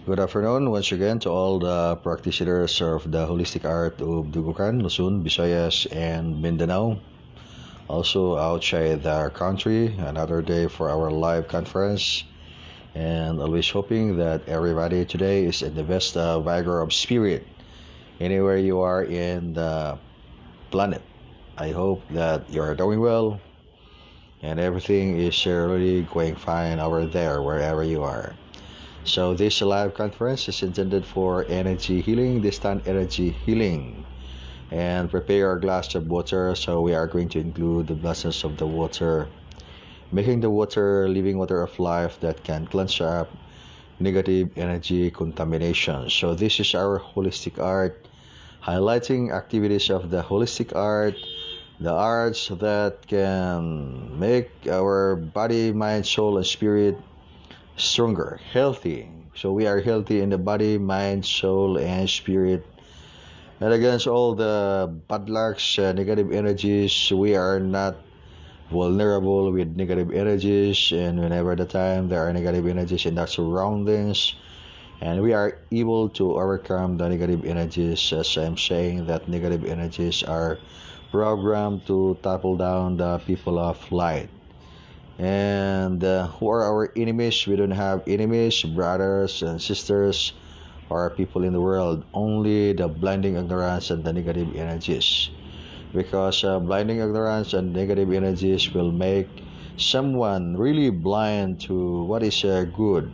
Good afternoon once again to all the practitioners of the holistic art of Dugukan, Luzon, Visayas, and Mindanao. Also outside the country, another day for our live conference. And always hoping that everybody today is in the best vigor of spirit, anywhere you are in the planet. I hope that you are doing well and everything is really going fine over there, wherever you are. So this live conference is intended for energy healing, distant energy healing. And prepare a glass of water. So we are going to include the blessings of the water, making the water living water of life that can cleanse up negative energy contamination. So this is our holistic art, highlighting activities of the holistic art, the arts that can make our body, mind, soul, and spirit stronger, healthy. So we are healthy in the body, mind, soul, and spirit. And against all the bad lucks, negative energies, we are not vulnerable with negative energies. And whenever the time there are negative energies in our surroundings, and we are able to overcome the negative energies, as I'm saying that negative energies are programmed to topple down the people of light. And who are our enemies? We don't have enemies, brothers and sisters, or people in the world. Only the blinding ignorance and the negative energies. Because blinding ignorance and negative energies will make someone really blind to what is good.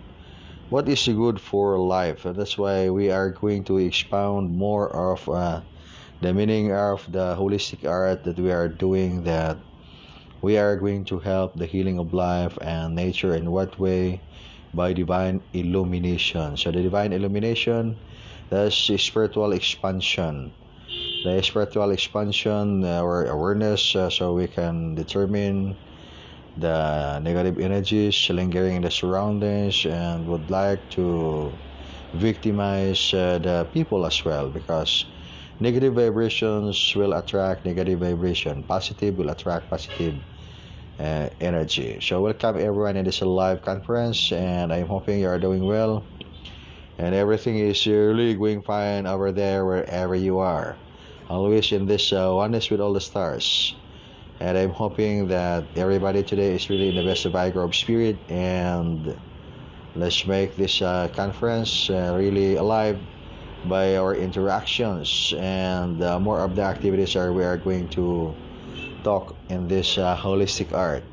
What is good for life. And that's why we are going to expound more of the meaning of the holistic art that we are doing, that we are going to help the healing of life and nature. In what way? By divine illumination. So the divine illumination, that's spiritual expansion. The spiritual expansion, our awareness, so we can determine the negative energies lingering in the surroundings and would like to victimize the people as well, because negative vibrations will attract negative vibration. Positive will attract positive energy. So welcome everyone in this live conference, and I'm hoping you are doing well and everything is really going fine over there, wherever you are. Always in this oneness with all the stars. And I'm hoping that everybody today is really in the best vigor of spirit, and let's make this conference really alive by our interactions, and more of the activities we are going to talk in this holistic art.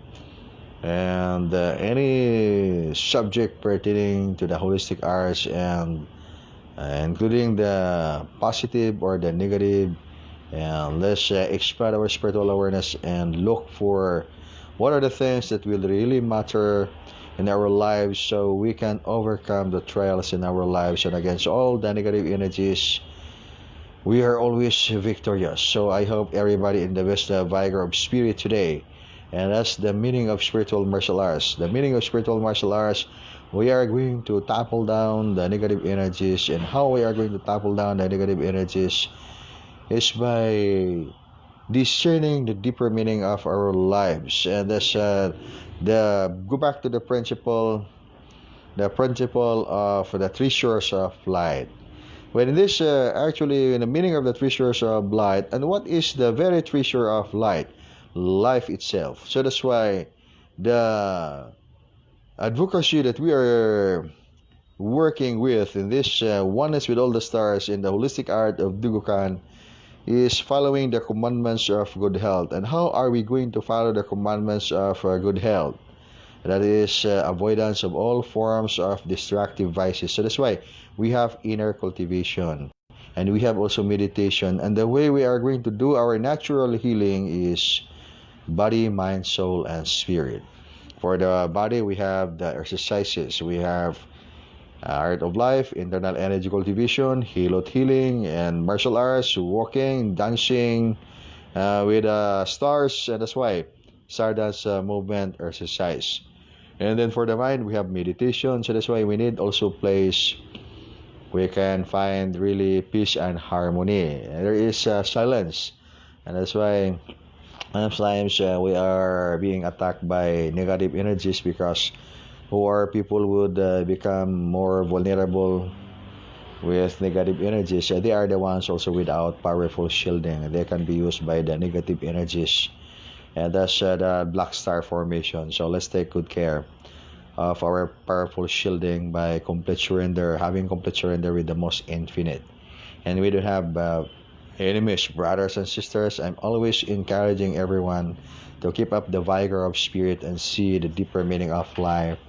And any subject pertaining to the holistic arts, and including the positive or the negative, and let's expand our spiritual awareness and look for what are the things that will really matter in our lives, so we can overcome the trials in our lives. And against all the negative energies, we are always victorious. So I hope everybody in the best vigor of spirit today. And that's the meaning of spiritual martial arts. The meaning of spiritual martial arts, we are going to topple down the negative energies. And how we are going to topple down the negative energies is by discerning the deeper meaning of our lives. And that's go back to the principle of the three shores of light. When this actually in the meaning of the three shores of light, and what is the very three shore of light? Life itself. So that's why the advocacy that we are working with in this oneness with all the stars in the holistic art of Dugukan is following the commandments of good health. And how are we going to follow the commandments of good health? That is avoidance of all forms of destructive vices. So that's why we have inner cultivation, and we have also meditation. And the way we are going to do our natural healing is body, mind, soul, and spirit. For the body, we have the exercises. We have art of life, internal energy cultivation, helot healing, and martial arts, walking, dancing with stars. And that's why Stardance movement exercise. And then for the mind, we have meditation. So that's why we need also place we can find really peace and harmony. And there is silence. And that's why sometimes we are being attacked by negative energies, because or people would become more vulnerable with negative energies. They are the ones also without powerful shielding. They can be used by the negative energies, and that's the black star formation. So let's take good care of our powerful shielding by complete surrender, having complete surrender with the most infinite. And we don't have enemies, brothers and sisters. I'm always encouraging everyone to keep up the vigor of spirit and see the deeper meaning of life.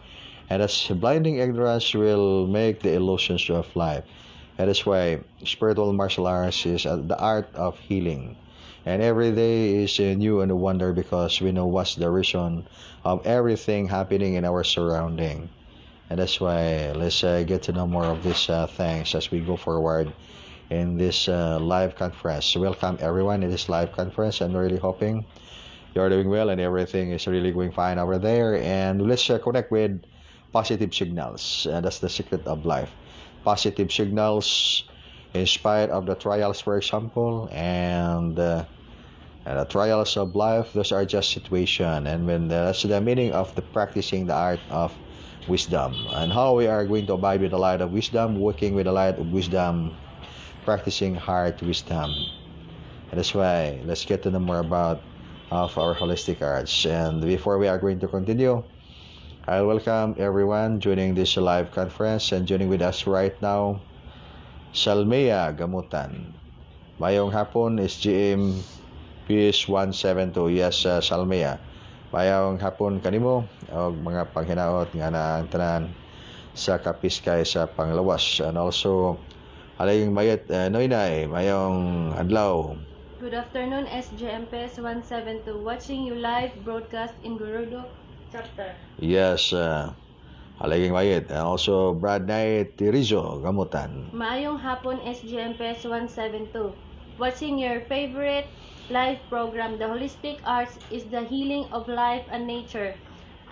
And as blinding ignorance will make the illusions of life. That is why spiritual martial arts is the art of healing. And every day is new and a wonder because we know what's the reason of everything happening in our surrounding. And that's why let's get to know more of these things as we go forward in this live conference. Welcome everyone in this live conference. I'm really hoping you're doing well and everything is really going fine over there. And let's connect with positive signals. And that's the secret of life. Positive signals in spite of the trials, for example, and the trials of life. Those are just situation. And when that's the meaning of the practicing the art of wisdom and how we are going to abide with the light of wisdom, working with the light of wisdom, practicing heart wisdom. And that's why let's get to know more about of our holistic arts. And before we are going to continue, I welcome everyone joining this live conference and joining with us right now, Salmea Gamutan. Mayong hapon, SGMPS1-72. Yes, Salmea. Mayong hapon kanimo o mga panghinaot nga na ang tanan sa kapiskay sa panglawas. And also, alayong mayat noynay, mayong adlaw. Good afternoon, SGMPS1-72. Watching you live broadcast in Untitled Chapter. Yes, alayong mayat. And also, Brad Knight Tirizo Gamutan. Maayong hapon, SGMPS1-72. Watching your favorite live program, The Holistic Arts is the Healing of Life and Nature,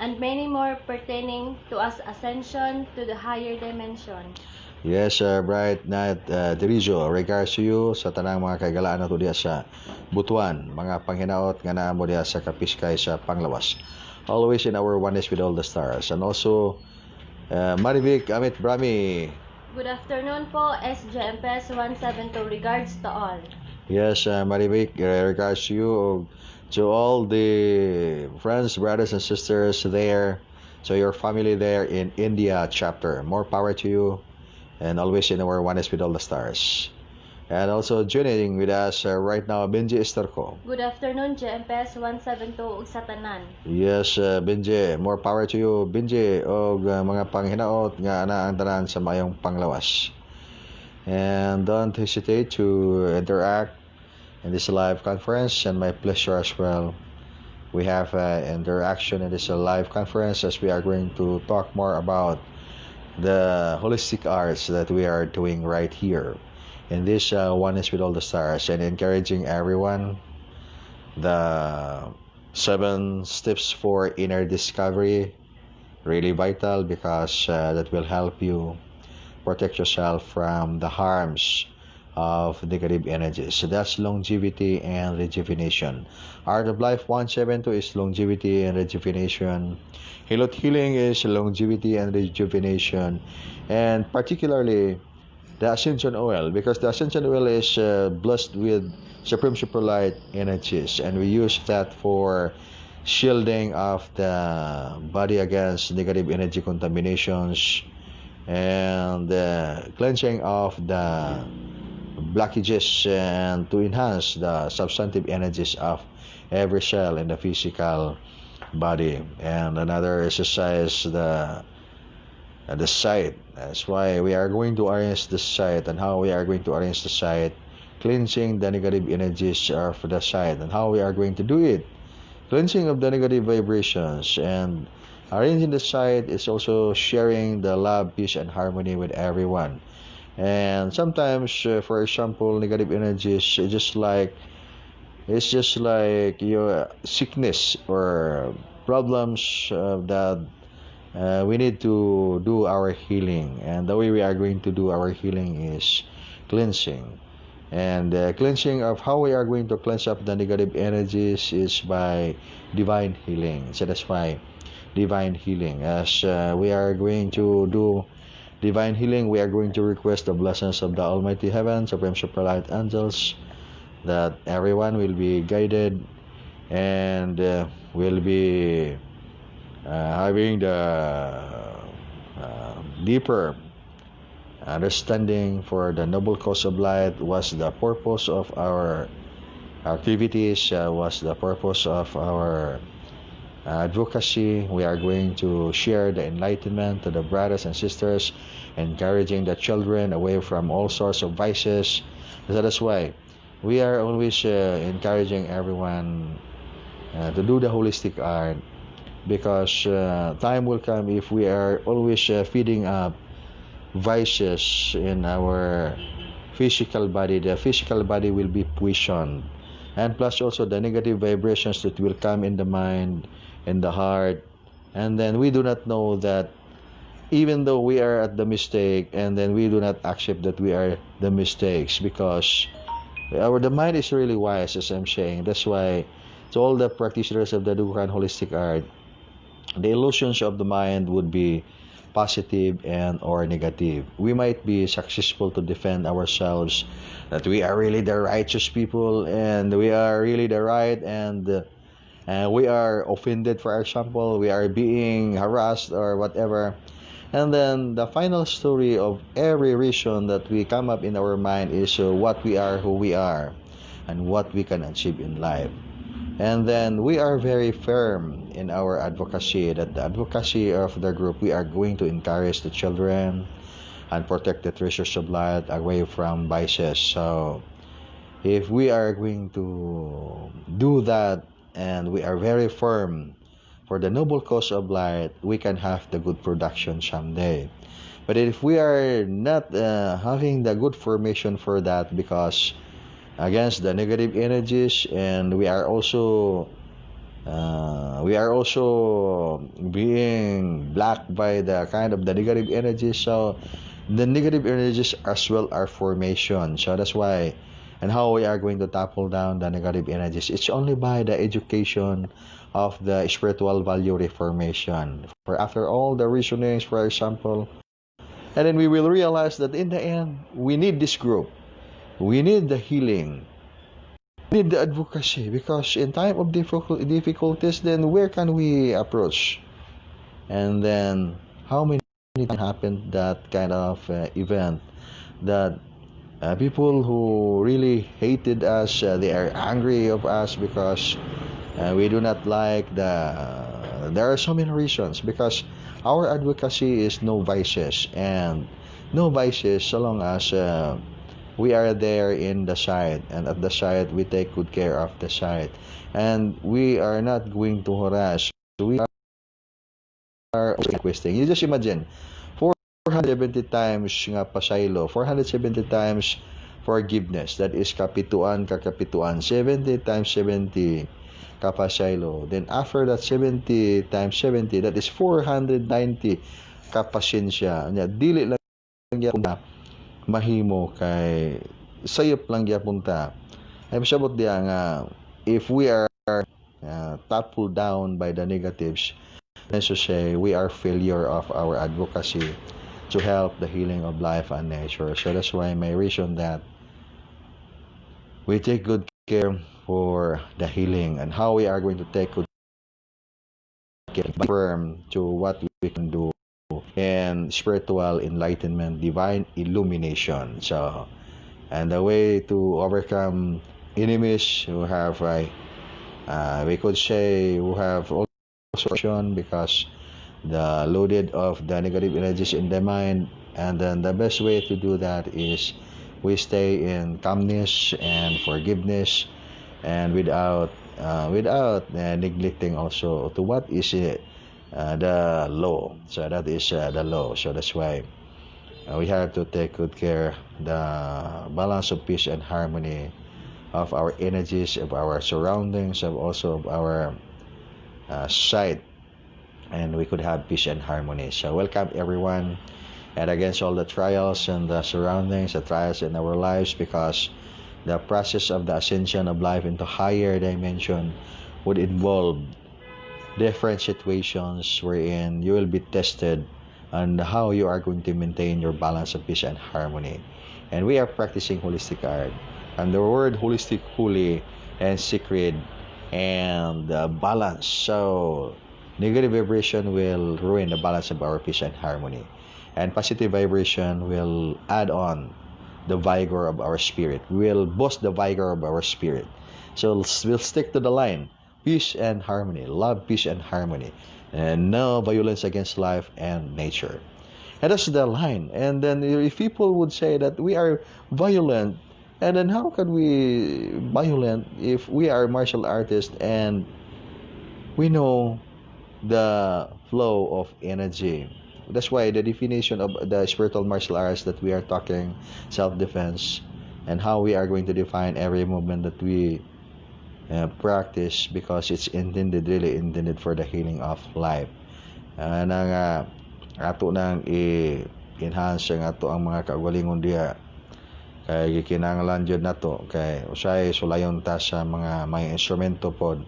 and many more pertaining to us ascension to the higher dimension. Yes, Bright Night Tirizo, regards to you sa tanang mga kagalaan na to diya sa Butuan, mga panghinaot nga naamo diya sa kapiskay sa panglawas. Always in our oneness with all the stars. And also, Marivic Amit Brahmi. Good afternoon po, SGMPS1-72. Regards to all. Yes, Marivic, regards to you, to all the friends, brothers, and sisters there, so your family there in India chapter. More power to you, and always in our oneness with all the stars. And also joining with us right now, Benji Esterco. Good afternoon, GMPS1-72 ug sa tanan. Yes, Benji, more power to you, Benji, o mga panghinaot nga ana ang tanan sa mayong panglawas. And don't hesitate to interact in this live conference, and my pleasure as well. We have interaction in this live conference as we are going to talk more about the holistic arts that we are doing right here in this oneness with all the stars, and encouraging everyone the 7 steps for inner discovery, really vital because that will help you protect yourself from the harms of negative energies. So that's longevity and rejuvenation. Art of Life 172 is longevity and rejuvenation. Hilot Healing is longevity and rejuvenation, and particularly the Ascension Oil, because the Ascension Oil is blessed with Supreme Superlight energies, and we use that for shielding of the body against negative energy contaminations and cleansing of the blockages, and to enhance the substantive energies of every cell in the physical body. And another exercise, the site. That's why we are going to arrange the site, and how we are going to arrange the site, cleansing the negative energies of the site, and how we are going to do it, cleansing of the negative vibrations, and arranging the site is also sharing the love, peace, and harmony with everyone. And sometimes, for example, negative energies it's just like your sickness or problems that we need to do our healing, and the way we are going to do our healing is cleansing. And cleansing of how we are going to cleanse up the negative energies is by divine healing. So that's why divine healing. As we are going to do divine healing, we are going to request the blessings of the Almighty Heaven, Supreme Superlight Angels, that everyone will be guided and will be having the deeper understanding for the noble cause of light. Was the purpose of our activities, was the purpose of our advocacy. We are going to share the enlightenment to the brothers and sisters, encouraging the children away from all sorts of vices. So that's why we are always encouraging everyone to do the holistic art, because time will come if we are always feeding up vices in our physical body. The physical body will be poisoned, and plus also the negative vibrations that will come in the mind, in the heart, and then we do not know that even though we are at the mistake, and then we do not accept that we are the mistakes, because the mind is really wise, as I'm saying. That's why to all the practitioners of the Dugukan holistic art, the illusions of the mind would be positive and or negative. We might be successful to defend ourselves that we are really the righteous people and we are really the right, and we are offended, for example, we are being harassed or whatever. And then the final story of every reason that we come up in our mind is what we are, who we are, and what we can achieve in life. And then we are very firm in our advocacy, that the advocacy of the group, we are going to encourage the children and protect the treasures of light away from vices. So if we are going to do that, and we are very firm for the noble cause of light, we can have the good production someday. But if we are not having the good formation for that, because against the negative energies, and we are also being blocked by the kind of the negative energies. So the negative energies as well are formation. So that's why, and how we are going to topple down the negative energies, it's only by the education of the spiritual value reformation. For after all the reasonings, for example, and then we will realize that in the end, we need this group. We need the healing. We need the advocacy, because in time of difficulties, then where can we approach? And then how many times happened that kind of event that people who really hated us, they are angry of us because we do not like there are so many reasons, because our advocacy is no vices, and no vices so long as we are there in the site, and at the site we take good care of the site, and we are not going to harass. We are requesting. You just imagine 470 times nga pasaylo, 470 times forgiveness, that is kapituan kakapituan, 70 times 70 kapasaylo. Then after that 70 times 70, that is 490 kapasensya. Dili lang punta mahimo kay sayop lang punta. Ay masabot diya nga if we are toppled down by the negatives, let's just say we are failure of our advocacy to help the healing of life and nature. So that's why my reason that we take good care for the healing, and how we are going to take good care firm to what we can do in spiritual enlightenment, divine illumination. So, and the way to overcome enemies who have we could say who have also because the loaded of the negative energies in the mind. And then the best way to do that is we stay in calmness and forgiveness, and without neglecting also to what is it, the law. So that is the law. So that's why we have to take good care the balance of peace and harmony of our energies, of our surroundings, of also of our site, and we could have peace and harmony. So welcome everyone, and against all the trials and the surroundings, the trials in our lives, because the process of the ascension of life into higher dimension would involve different situations wherein you will be tested on how you are going to maintain your balance of peace and harmony. And we are practicing holistic art. And the word holistic, holy, and sacred, and balance. So, negative vibration will ruin the balance of our peace and harmony. And positive vibration will add on the vigor of our spirit. Will boost the vigor of our spirit. So, we'll stick to the line. Peace and harmony. Love, peace, and harmony. And no violence against life and nature. And that's the line. And then if people would say that we are violent, and then how can we violent if we are martial artists and we know the flow of energy? That's why the definition of the spiritual martial arts that we are talking, self-defense, and how we are going to define every movement that we practice, because it's really intended for the healing of life. Ato nang i-enhance ang ato ang mga kaugalingon diha, kay gikinahanglan jud nato kay usay sulayon ta sa mga instrumento pod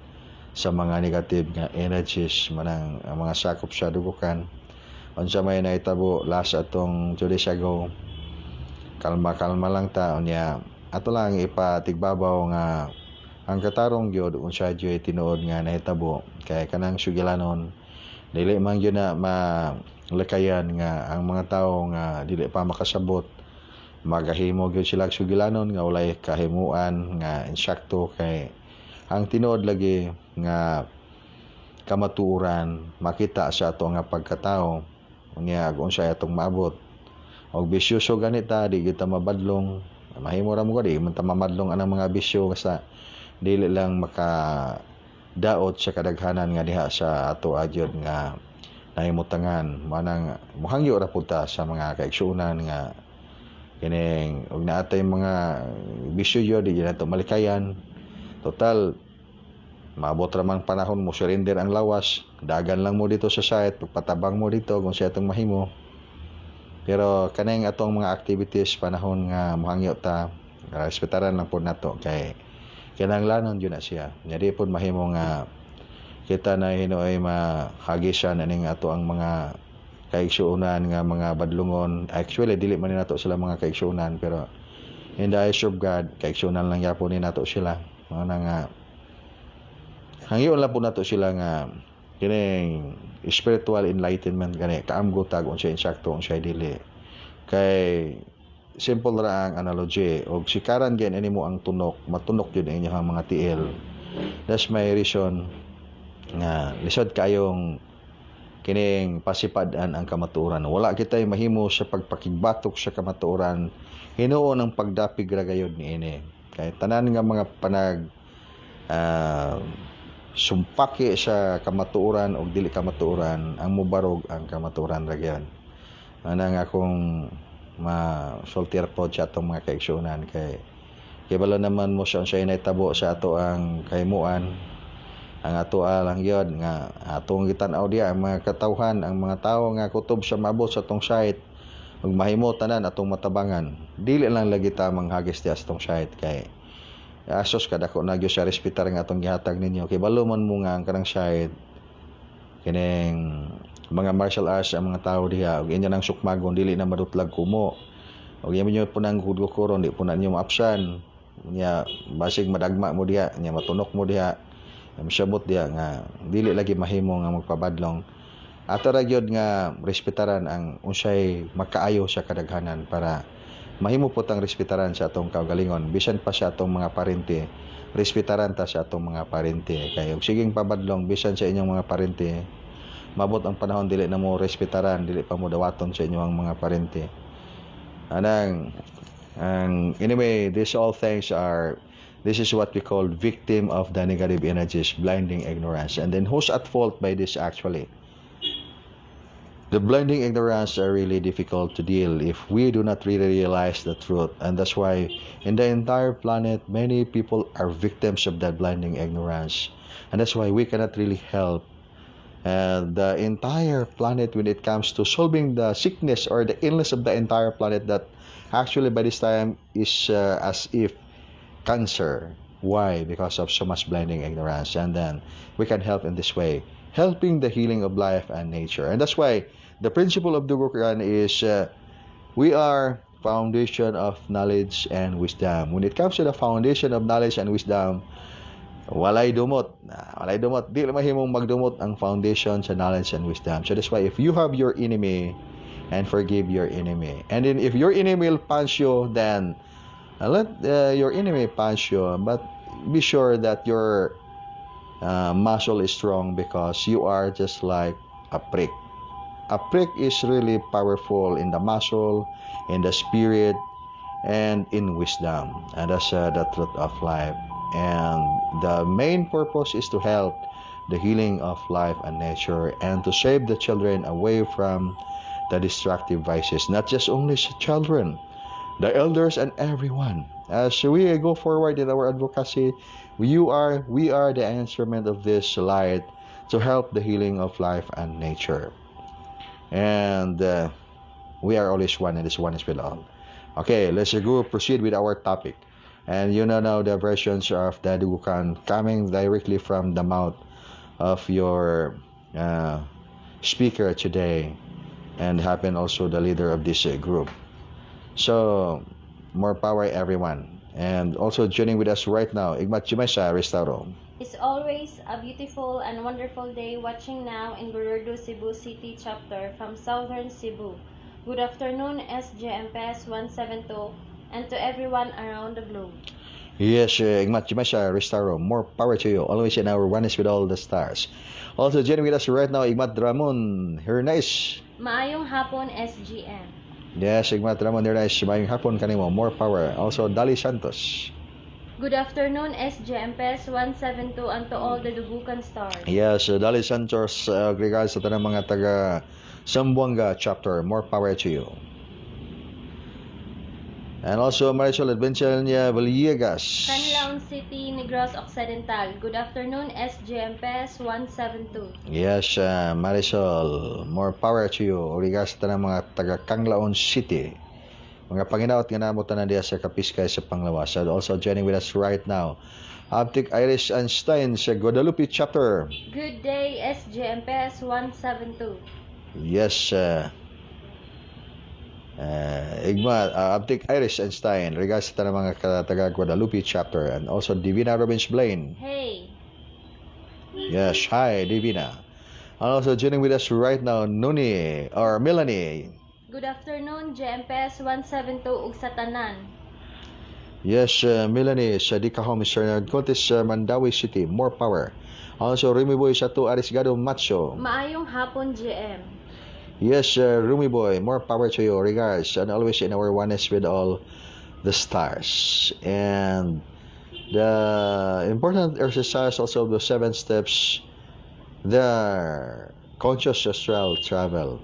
sa mga negative nga energies manang ang mga sakop sa dugukan. Unsa may nahitabo last atong 2 days ago, kalma lang ta unya ato lang ipatigbabaw nga ang katarong gyud unsa jud tinuod nga nahitabo kay kanang sugilanon dili man gyud na malakayan nga ang mga tawo nga dili pa makasabot magahimo gyud sila sugilanon nga walay kahimuan nga insakto, kay ang tinuod lagi nga kamatuoran makita sa ato nga pagkatao unya unsay atong maabot og bisyoso ganita di kita mabadlong mahimo ra mo di man ta mamadlong anang mga bisyo sa dili lang makadaot sa kadaghanan nga diha sa ato agyod nga nahimutangan manang muhangyo ra pud ta sa mga kaigsuonan nga kining og naatay mga bisyo yo di nato malikayan total maabot ra man panahon mo surrender ang lawas, dagan lang mo dito sa site, pagpatabang mo dito kung siya itong mahimo. Pero kanang atong mga activities panahon nga muhangyo ta, respetaran lang po nato kay kinahanglanon yun na siya. Nyadi po mahimo nga kita na hinuoy mahagisan aning ato ang mga kaigsuonan nga mga badlungon. Actually dili man ni nato sila mga kaigsuonan, pero in the eyes of God kaigsuonan lang yapon ni nato sila. Mga nga hangyo lang po nato sila nga kining spiritual enlightenment gani kaamgo tag unsay insakto unsay dili. Kay simple ra ang analogy og sikaran gen animo ang tunok matunok yun ang inyong mga tiil. That's my reason nga lisod kayong kining pasipad-an ang kamatuoran. Wala kitay mahimo sa pagpakigbatok sa kamatuoran, hinuon ang pagdapig ra gayud niini. Kay tanan nga mga panag sumpaki sa kamatuoran o dili kamatuoran, ang mubarog ang kamatuoran ra gayud. Ana nga akong ma-sultir po sa atong mga kaigsuonan kay balo naman mo siya nahitabo sa ato ang kahimuan, ang ato lang yun nga atong gitan-aw diya ang mga katawhan, ang mga tawo nga kutob sa maabot sa atong site ug mahimo tanan atong matabangan, dili lang lagi ta manghagis diya sa atong site kay asos kadako na gyud sa respetar nga atong gihatag ninyo kay balo man mo nga ang kanang site kining mga martial arts ang mga tao diha ug inyo nang sukmagon dili na madutlag kumo ug inyo po nang gudgukuron di po na inyo maapsan nya basig madagma mo diha nya matunok mo diha masabot diha nga dili lagi mahimo nga magpabadlong. Ato ra gyud nga respetaran ang unsay makaayo sa kadaghanan para mahimo po tang respetaran sa atong kaugalingon bisan pa sa atong mga parente, respetaran ta sa atong mga parente kay ug siging pabadlong bisan sa inyong mga parente mabot ang panahon dili na mo respetaran, dili pa mo dawaton sa inyong mga parente. Anyway, this is what we call victim of the negative energies, blinding ignorance. And then who's at fault by this actually? The blinding ignorance are really difficult to deal if we do not really realize the truth. And that's why in the entire planet, many people are victims of that blinding ignorance. And that's why we cannot really help the entire planet when it comes to solving the sickness or the illness of the entire planet that actually by this time is as if cancer. Why? Because of so much blinding ignorance. And then we can help in this way. helping the healing of life and nature. And that's why the principle of Dugukan is we are foundation of knowledge and wisdom. When it comes to the foundation of knowledge and wisdom, walay dumot. Walay dumot. Di mahimong magdumot ang foundation sa knowledge and wisdom. So that's why if you have your enemy, and forgive your enemy. And then if your enemy will punch you, then let your enemy punch you. But be sure that your muscle is strong, because you are just like a prick. A prick is really powerful in the muscle, in the spirit, and in wisdom. And that's the truth of life. And the main purpose is to help the healing of life and nature, and to save the children away from the destructive vices. Not just only children, the elders and everyone. As we go forward in our advocacy, we are the instrument of this light to help the healing of life and nature. And we are always one, and this one is with all. Okay, let's go proceed with our topic. And you know now the versions of the Dugukan coming directly from the mouth of your speaker today, and happen also the leader of this group. So, more power everyone. And also joining with us right now, Igmat Chimesa Restauro. It's always a beautiful and wonderful day watching now in Gururdu, Cebu City Chapter from Southern Cebu. Good afternoon, SGMPS1-72, and to everyone around the globe. Yes, Igmat Chimesa Restauro, more power to you, always in our oneness with all the stars. Also joining with us right now, Igmat Ramon Hernais. Maayong hapon, SGM. Yes, Igmat Ramon Hernais, maayong hapon kanimo, more power. Also, Dali Santos. Good afternoon, SGMPS1-72, and to all the Dugukan stars. Yes, Dali Santos, regards sa tanang mga taga Sambuanga chapter, more power to you. And also Marisol Adventurelia Villegas. Canlaon City, Negros Occidental. Good afternoon, SGMPS1-72. Yes, Marisol, more power to you. Regards sa tanang mga taga Canlaon City. Mga Panginoon, nga namo tanan diya sa Kapiskay sa Panglawas. And also joining with us right now, Abtic Iris Einstein sa Guadalupe chapter. Good day, SGMPS1-72. Yes, Abtic Iris Einstein, regards sa tanang mga taga Guadalupe chapter. And also Divina Robbins Blaine. Hey. Yes, hi Divina. And also joining with us right now, Nuni or Melanie. Good afternoon, GMPS1-72 ug sa tanan. Yes, Melanie sa Dicahome, Mr. Contes Mandawi City, more power. Also Rumi Boy sa tu Arisgado Macho. Maayong hapon, GM. Yes, Rumi Boy, more power to you. Regards, and always in our oneness with all the stars. And the important exercise also of the 7 steps, the conscious astral travel.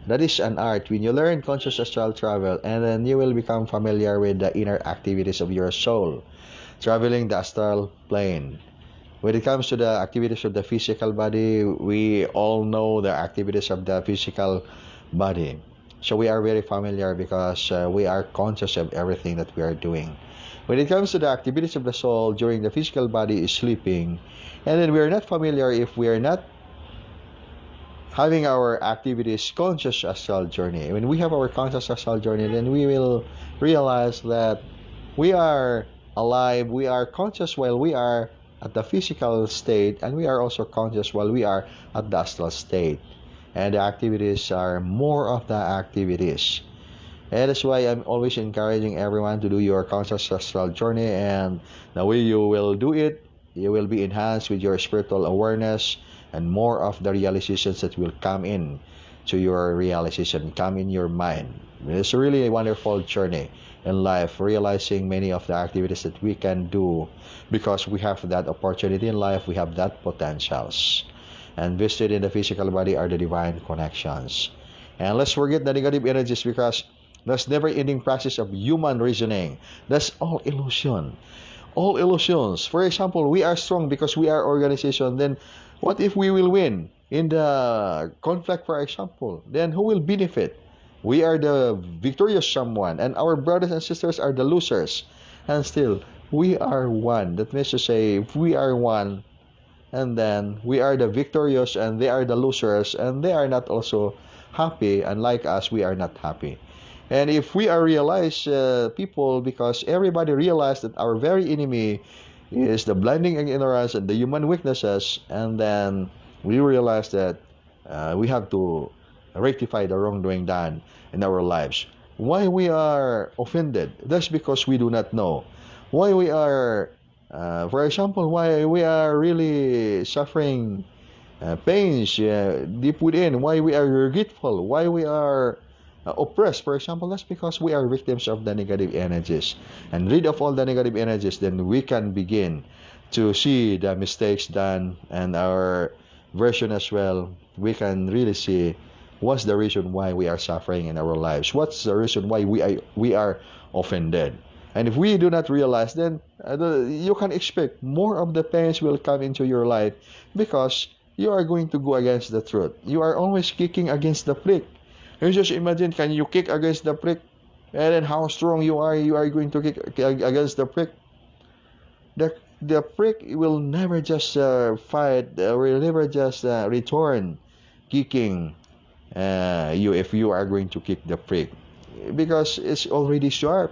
That is an art. When you learn conscious astral travel, and then you will become familiar with the inner activities of your soul, traveling the astral plane. When it comes to the activities of the physical body, we all know the activities of the physical body. So we are very familiar because we are conscious of everything that we are doing. When it comes to the activities of the soul during the physical body is sleeping, and then we are not familiar if we are not having our activities conscious astral journey. When we have our conscious astral journey, then we will realize that we are alive, we are conscious while we are at the physical state, and we are also conscious while we are at the astral state. And the activities are more of the activities. And that's why I'm always encouraging everyone to do your conscious astral journey, and the way you will do it, you will be enhanced with your spiritual awareness, and more of the realizations that will come in to your realization, come in your mind. It's really a wonderful journey in life, realizing many of the activities that we can do because we have that opportunity in life, we have that potentials. And vested in the physical body are the divine connections. And let's forget the negative energies, because that's never-ending process of human reasoning. That's all illusion. All illusions. For example, we are strong because we are organization. Then what if we will win in the conflict, for example? Then who will benefit? We are the victorious someone, and our brothers and sisters are the losers. And still, we are one. That means to say, if we are one, and then we are the victorious and they are the losers, and they are not also happy, and like us, we are not happy. And if we are realized people, because everybody realized that our very enemy is the blinding ignorance and the human weaknesses, and then we realize that we have to rectify the wrongdoing done in our lives. Why we are offended? That's because we do not know. Why we are, for example, why we are really suffering pains deep within, why we are regretful, why we are oppressed, for example, that's because we are victims of the negative energies. And rid of all the negative energies, then we can begin to see the mistakes done and our version as well. We can really see what's the reason why we are suffering in our lives, what's the reason why we are offended. And if we do not realize, then you can expect more of the pains will come into your life, because you are going to go against the truth. You are always kicking against the prick. You just imagine, can you kick against the prick? And then how strong you are going to kick against the prick. The prick will never just fight, will never just return kicking you if you are going to kick the prick, because it's already sharp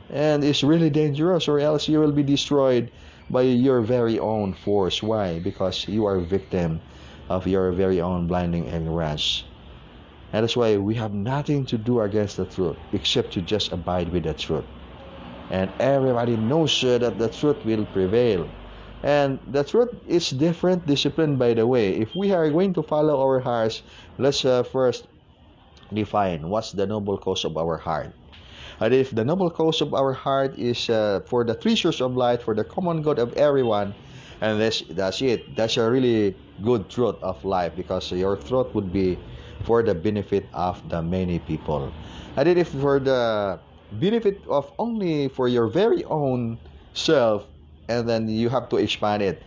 and it's really dangerous, or else you will be destroyed by your very own force. Why? Because you are a victim of your very own blinding ignorance. And that's why we have nothing to do against the truth except to just abide with the truth. And everybody knows that the truth will prevail. And the truth is different discipline, by the way. If we are going to follow our hearts, let's first define what's the noble cause of our heart. And if the noble cause of our heart is for the treasures of light, for the common good of everyone, and that's it. That's a really good truth of life, because your truth would be for the benefit of the many people. And then if for the benefit of only for your very own self, and then you have to expand it,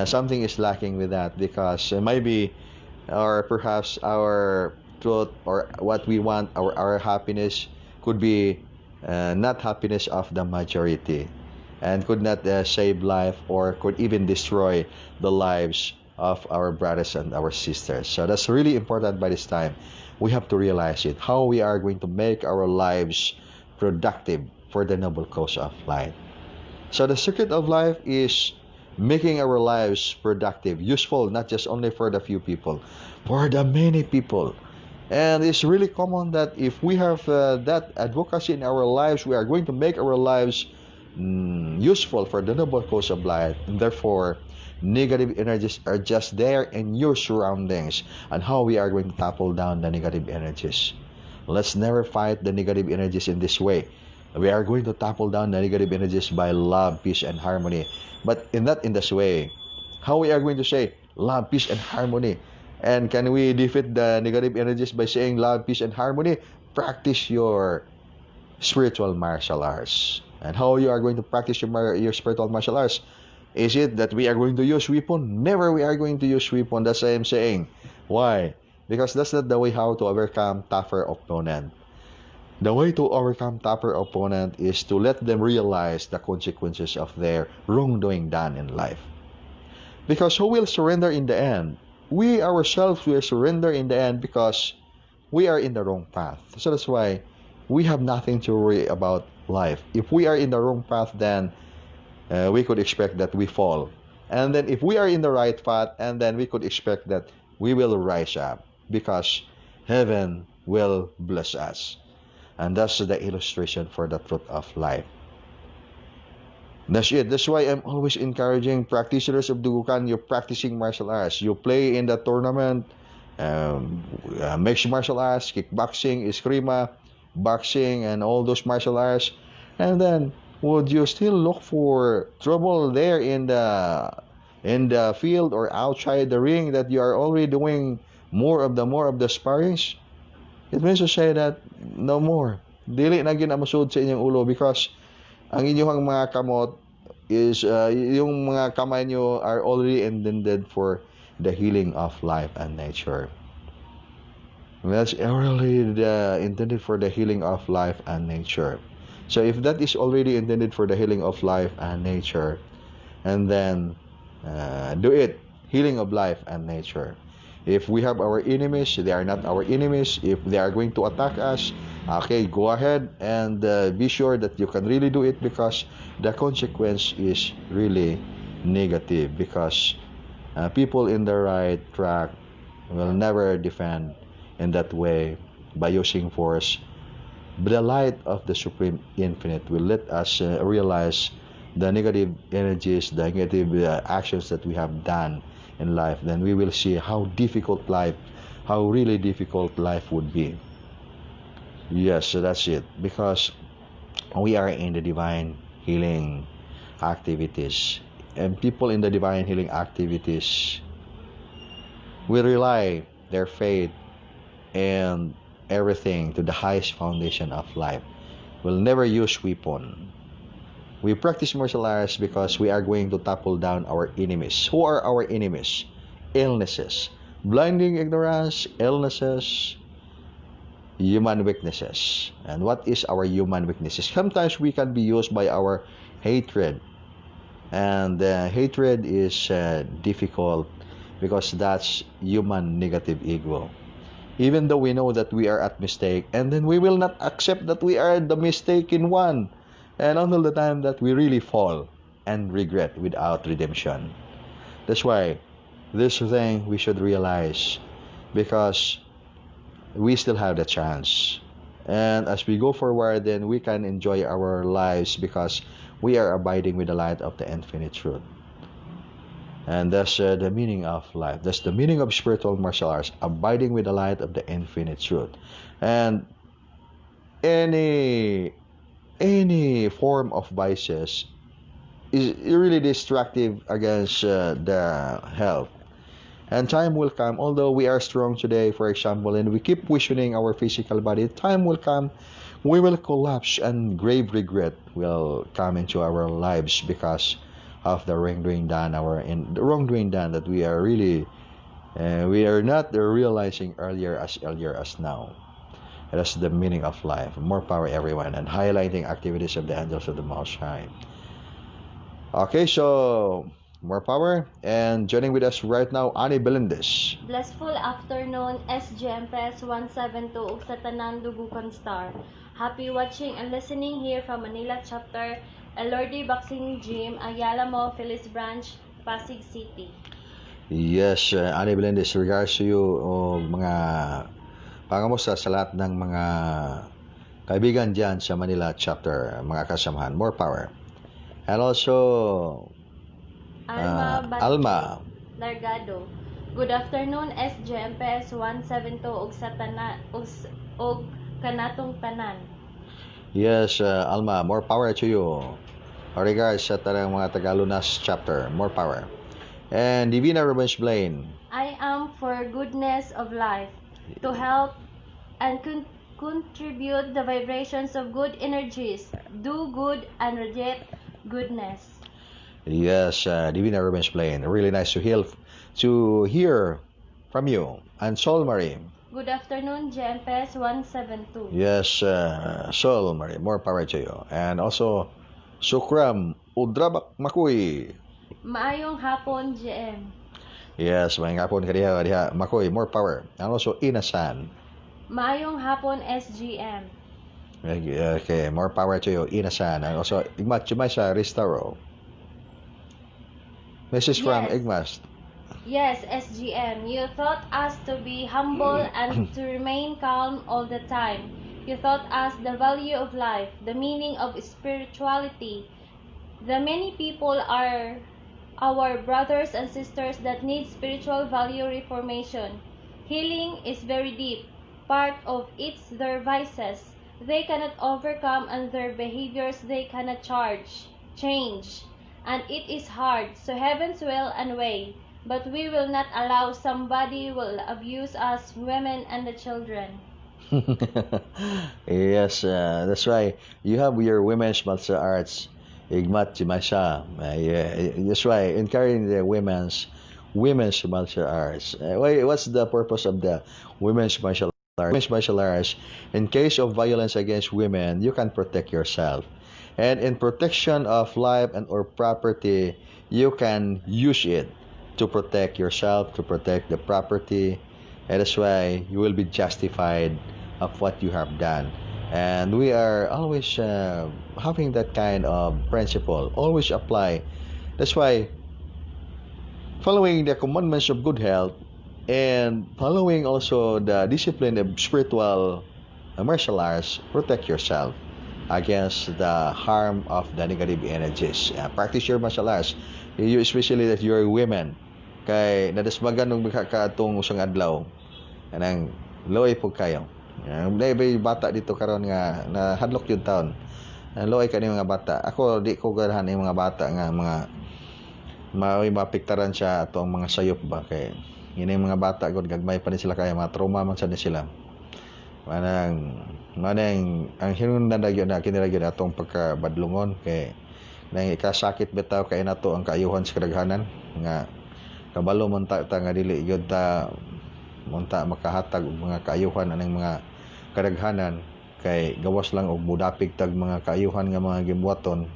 something is lacking with that, because maybe or perhaps our truth or what we want, our happiness could be not happiness of the majority, and could not save life, or could even destroy the lives of our brothers and our sisters. So that's really important. By this time we have to realize it, how we are going to make our lives productive for the noble cause of life. So the secret of life is making our lives productive, useful, not just only for the few people, for the many people. And it's really common that if we have that advocacy in our lives, we are going to make our lives useful for the noble cause of life. And therefore, negative energies are just there in your surroundings, and how we are going to topple down the negative energies. Let's never fight the negative energies in this way. We are going to topple down the negative energies by love, peace, and harmony. But in this way, how we are going to say love, peace, and harmony? And can we defeat the negative energies by saying love, peace, and harmony? Practice your spiritual martial arts. And how you are going to practice your spiritual martial arts? Is it that we are going to use weapon? Never we are going to use weapon. That's what I'm saying. Why? Because that's not the way how to overcome tougher opponent. The way to overcome tougher opponent is to let them realize the consequences of their wrongdoing done in life. Because who will surrender in the end? We ourselves will surrender in the end, because we are in the wrong path. So that's why we have nothing to worry about life. If we are in the wrong path, then we could expect that we fall. And then if we are in the right path, and then we could expect that we will rise up, because heaven will bless us. And that's the illustration for the truth of life. That's it. That's why I'm always encouraging practitioners of Dugukan. You're practicing martial arts. You play in the tournament, mixed martial arts, kickboxing, eskrima, boxing, and all those martial arts. And then, would you still look for trouble there in the field or outside the ring, that you are already doing more of the sparrings? It means to say that no more. Dili na ginamasud sa inyong ulo, because ang inyong mga kamot is yung mga kamay nyo are already intended for the healing of life and nature. That's already intended for the healing of life and nature. So if that is already intended for the healing of life and nature, and then do it healing of life and nature. If we have our enemies, they are not our enemies. If they are going to attack us, okay, go ahead and be sure that you can really do it, because the consequence is really negative, because people in the right track will never defend in that way by using force. But the light of the Supreme Infinite will let us realize the negative energies, the negative actions that we have done in life. Then we will see how really difficult life would be. Yes, so that's it. Because we are in the divine healing activities. And people in the divine healing activities will rely their faith and everything to the highest foundation of life. We'll never use weapon. We practice martial arts because we are going to topple down our enemies. Who are our enemies? Illnesses. Blinding ignorance, illnesses, human weaknesses. And what is our human weaknesses? Sometimes we can be used by our hatred. And hatred is difficult because that's human negative ego. Even though we know that we are at mistake, and then we will not accept that we are the mistaken one, and until the time that we really fall and regret without redemption. That's why this thing we should realize, because we still have the chance. And as we go forward, then we can enjoy our lives because we are abiding with the light of the infinite truth. And that's the meaning of life. That's the meaning of spiritual martial arts, abiding with the light of the infinite truth. And any form of vices is really destructive against the health. And time will come, although we are strong today, for example, and we keep questioning our physical body, time will come, we will collapse, and grave regret will come into our lives because of the wrongdoing done, that we are really we are not realizing earlier as now. That's the meaning of life. More power, everyone, and highlighting activities of the angels of the Most High. Okay, so more power, and joining with us right now, Ani Belendez. Blessful afternoon, SGMPS1-72 ug sa tanang Dugukan Star. Happy watching and listening here from Manila Chapter, Elordi Boxing Gym, Ayala Mall, Phyllis Branch, Pasig City. Yes, Ani Belendez, regards to you, mga pangamusta sa lahat ng mga kaibigan dyan sa Manila Chapter, mga kasamahan. More power. And also, Alma Largado. Good afternoon, SGMPS1-72 ug sa ug kanatong tanan. Yes, Alma, more power to you. Regards sa tanang mga Tagalunas Chapter, more power. And Divina Rubens Blaine. I am for goodness of life, to help and contribute the vibrations of good energies, do good and radiate goodness. Yes, Divina Rubens Blaine. Really nice to hear from you. And Sol Marie. Good afternoon, GMPS1-72. Yes, Sol Marie, more power to you. And also, Sukram Udrabak Makoy. Maayong hapon, GM. Yes, maayong hapon ka diha. Makoy, more power. And also, Inasan. Maayong hapon, SGM. Okay, more power to you, Inasan. And also, Igmat Chumaysa Restaro. Message from Igmas. Yes, SGM. You taught us to be humble and to remain calm all the time. You taught us the value of life, the meaning of spirituality. The many people are our brothers and sisters that need spiritual value reformation. Healing is very deep. Part of it's their vices. They cannot overcome, and their behaviors they cannot change. And it is hard, so heaven's will and way. But we will not allow somebody will abuse us, women and the children. Yes, that's why you have your women's martial arts, Igmat Chimasha. That's why encouraging the women's martial arts. What's the purpose of the women's martial arts? Women's martial arts, in case of violence against women, you can protect yourself. And in protection of life and or property, you can use it. to protect yourself, to protect the property. And that's why you will be justified of what you have done. And we are always having that kind of principle, always apply. That's why following the commandments of good health and following also the discipline of spiritual martial arts, protect yourself against the harm of the negative energies. Practice your martial arts. You, especially that you're women. Kay nadasmagan nung katong usang adlaw. Anang loy po kayo. May bata dito karon nga na hadlok yung taon. Loy kani mga bata. Ako di ko ganahan yung mga bata nga mga mapiktaran siya ato ang mga sayop ba kay yun yung mga bata gud gagmay pa ni sila kaya mga trauma man sa sila. Manang ang hinungdan nagyo na kiniragyo atong pagkabadlungon kay nang ikasakit bitaw kay nato ang kaayuhan sa kadaghanan nga kabalo man ta nga dili gyud ta munta makahatag og mga kaayuhan aning mga kadaghanan kay gawas lang og mudapig tag mga kaayuhan nga mga gimbuaton.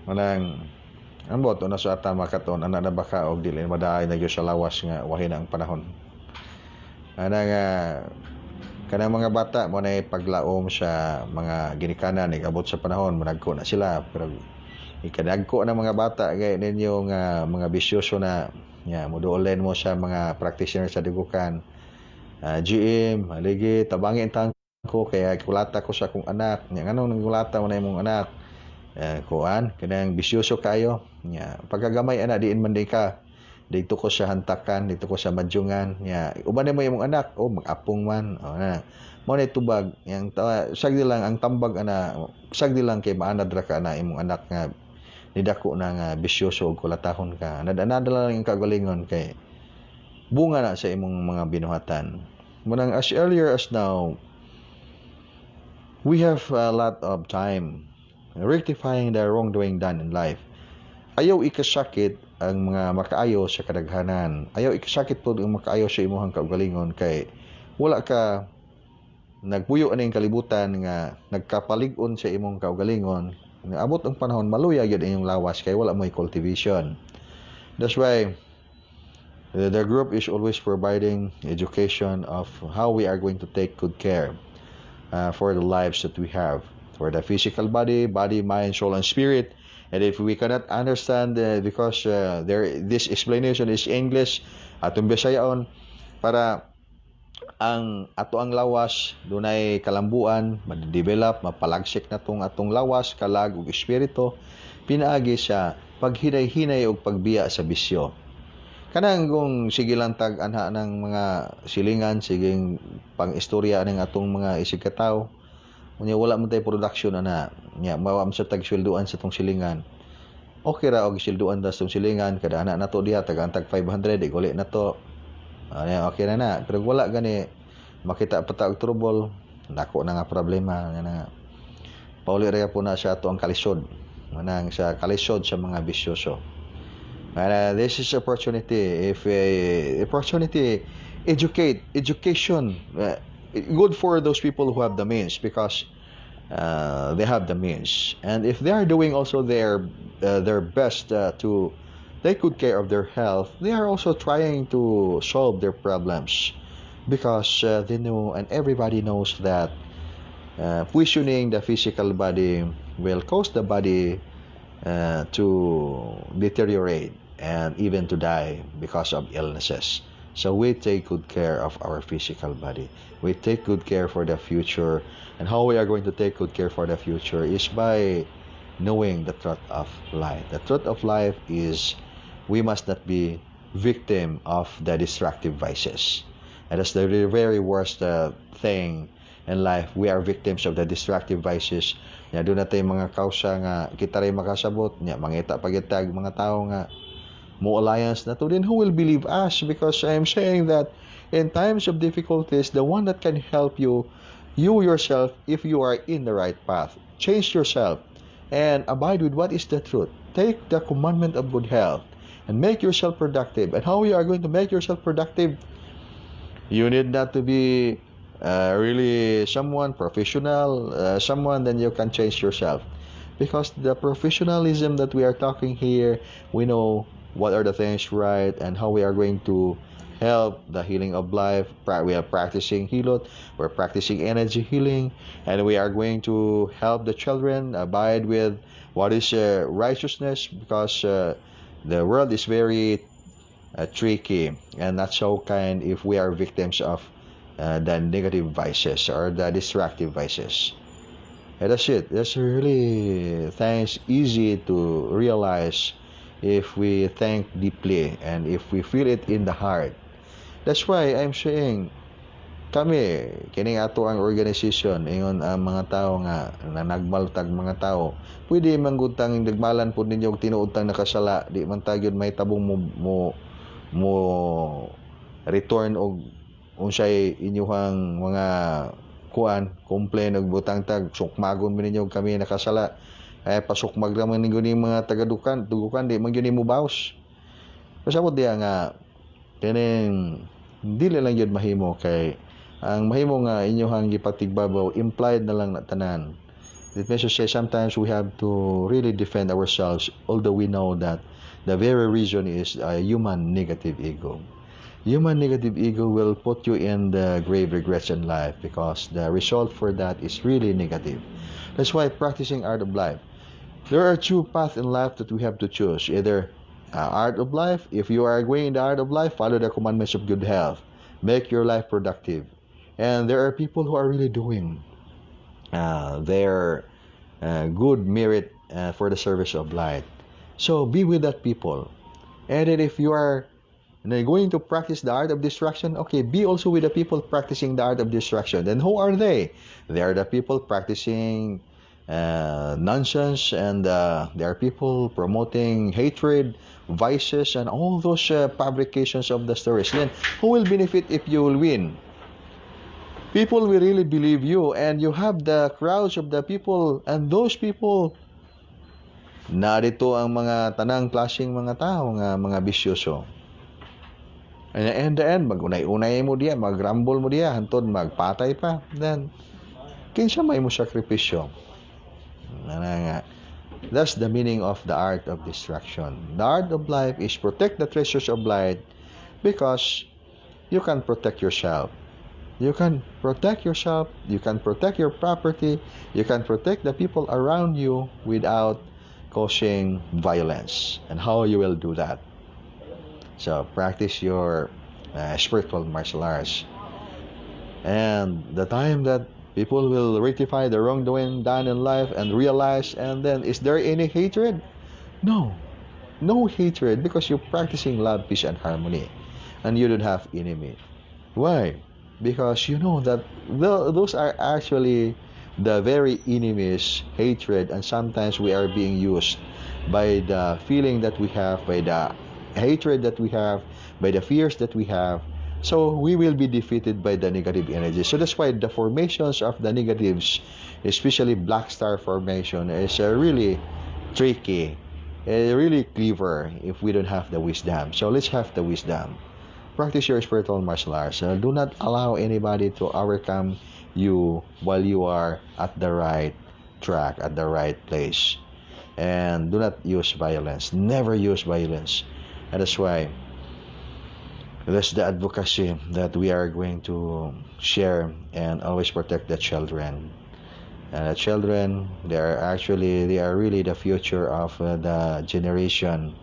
Manang ambot na sa ata makaton ana na baka og dili madaay na gyud sa lawas nga wahi na ang panahon. Ana nga kanang mga bata mo na paglaom sa mga ginikanan igabot sa panahon managko na sila pero ikadagko na mga bata gay ninyo nga mga bisyoso na muduolen mo sa mga practitioner sa Dugukan. GM aligi tabangin tangko kaya kulata ko sa akong anak nya nganong nangulata mo na imong anak kuan kanang bisyoso kayo pagkagamay ana diin man di ka dito ko sa hantakan dito ko sa madyungan uban mo imong anak mag-apong man mo na tubag yang sagdi lang ang tambag ana sagdi lang kay maanad ra ka na imong anak nga nidako na nga bisyoso og kulatahon ka nadala lang ang kagalingon kay bunga na sa imong mga binuhatan munang as earlier as now we have a lot of time rectifying the wrongdoing done in life. Ayaw ikasakit ang mga makaayo sa kadaghanan. Ayaw ikasakit po ang makaayo sa imuhang kaugalingon kay wala ka nagpuyo aning kalibutan nga nagkapalig-on sa imong kaugalingon. Abot ang panahon maluya gyud inyong lawas kay wala mo'y cultivation. That's why the group is always providing education of how we are going to take good care for the lives that we have. For the physical body, mind, soul, and spirit. And if we cannot understand, because this explanation is English, atong Bisayaon, para ang lawas, dunay kalambuan, ma-develop, mapalagsik na atong lawas, kalag, ug espiritu, pinaagi sa paghinay-hinay o pagbiya sa bisyo. Kanang kung sige lang tag anha ng mga silingan, siging pang-istorya ng atong mga isigkataw, unya wala man tay production ana mawam sa tag sweldoan sa tong silingan okay ra og sweldoan das tong silingan kada ana nato diha tag 500 iguli na to okay na pero wala gani makita pa ta og trouble nako na nga problema nga pauli ra po na sa ato ang kalisod manang sa kalisod sa mga bisyoso this is opportunity education good for those people who have the means because they have the means and if they are doing also their best to take good care of their health they are also trying to solve their problems because they know and everybody knows that poisoning the physical body will cause the body to deteriorate and even to die because of illnesses. So we take good care of our physical body. We take good care for the future. And how we are going to take good care for the future is by knowing the truth of life. The truth of life is we must not be victim of the destructive vices. And that's the very worst thing in life. We are victims of the destructive vices. Doon natin mga kausa nga kita rin makasabot. Mangita pagitag mga tao nga mo alliance na to, then who will believe us? Because I am saying that in times of difficulties, the one that can help you yourself, if you are in the right path, change yourself and abide with what is the truth. Take the commandment of good health and make yourself productive. And how you are going to make yourself productive? You need not to be really someone professional, someone then you can change yourself. Because the professionalism that we are talking here, we know what are the things right, and how we are going to help the healing of life. We are practicing Hilot, we're practicing energy healing, and we are going to help the children abide with what is righteousness, because the world is very tricky and not so kind if we are victims of the negative vices or the destructive vices. And that's it. That's really things easy to realize if we think deeply and if we feel it in the heart. That's why I'm saying kami kining ato ang organization ingon ang mga tao nga na nagmaltag mga tao pwede manggutang nagmalan pud ninyo og tinuod tang nakasala, di man ta gyud may tabong mo return og unsay inyuhang mga kuan complain og butang tag sukmagon mi ninyo kami nakasala, pasukmag ra man ninyo ni mga taga Dugukan di man gyud nimo baos. Pasabot diya nga kining dili lang gyud mahimo, kay ang mahimo nga inyuhang gipatigbabaw implied na lang na tanan. It means to say sometimes we have to really defend ourselves, although we know that the very reason is a human negative ego. Human negative ego will put you in the grave regrets in life, because the result for that is really negative. That's why practicing art of life, there are two paths in life that we have to choose. Either art of life, if you are going in the art of life, follow the commandments of good health, make your life productive. And there are people who are really doing their good merit for the service of light. So be with that people. And then if you are going to practice the art of destruction, okay, be also with the people practicing the art of destruction. Then who are they? They are the people practicing nonsense, and there are people promoting hatred, vices, and all those fabrications of the stories. Then who will benefit if you will win? People will really believe you, and you have the crowds of the people, and those people, narito ang mga tanang klaseng mga tao nga mga bisyoso. And in the end, magunay-unay mo diya, magrumble mo diya, hantod magpatay pa. Then, kinsa may mo sakripisyo. That's the meaning of the art of destruction. The art of life is protect the treasures of light, because you can protect yourself. You can protect yourself, you can protect your property, you can protect the people around you without causing violence. And how you will do that? So practice your spiritual martial arts. And the time that people will rectify the wrongdoing done in life and realize, and then is there any hatred? No. No hatred, because you're practicing love, peace, and harmony. And you don't have enemy. Why? Because you know that those are actually the very enemies, hatred, and sometimes we are being used by the feeling that we have, by the hatred that we have, by the fears that we have. So we will be defeated by the negative energy. So that's why the formations of the negatives, especially black star formation, is really tricky, really clever if we don't have the wisdom. So let's have the wisdom. Practice your spiritual martial arts. Do not allow anybody to overcome you while you are at the right track, at the right place. And do not use violence. Never use violence. And that's why that's the advocacy that we are going to share, and always protect the children. And the children, they are really the future of the generation.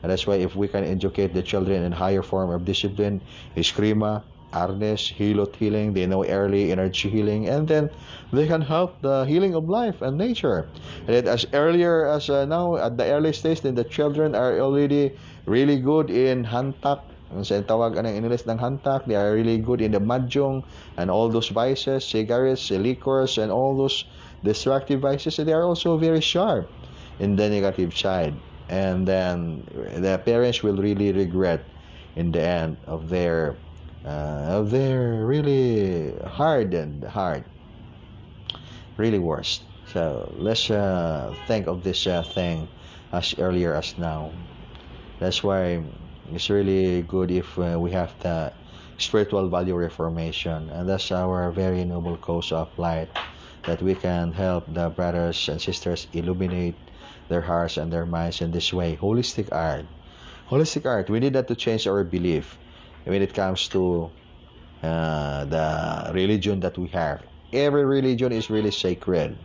And that's why if we can educate the children in higher form of discipline, Eskrima, Arnes, Hilot healing, they know early energy healing, and then they can help the healing of life and nature. And as earlier as now, at the early stage, then the children are already really good in hantak. Sa tawag anong English ng hantak, they are really good in the mahjong and all those vices, cigarettes, liquors, and all those destructive vices. And they are also very sharp in the negative side. And then the parents will really regret in the end of their really hardened heart, really worst. So let's think of this thing as earlier as now. That's why it's really good if we have the spiritual value reformation, and that's our very noble cause of light, that we can help the brothers and sisters illuminate their hearts and their minds in this way. Holistic art. holistic art. We need that to change our belief when it comes to the religion that we have. Every religion is really sacred,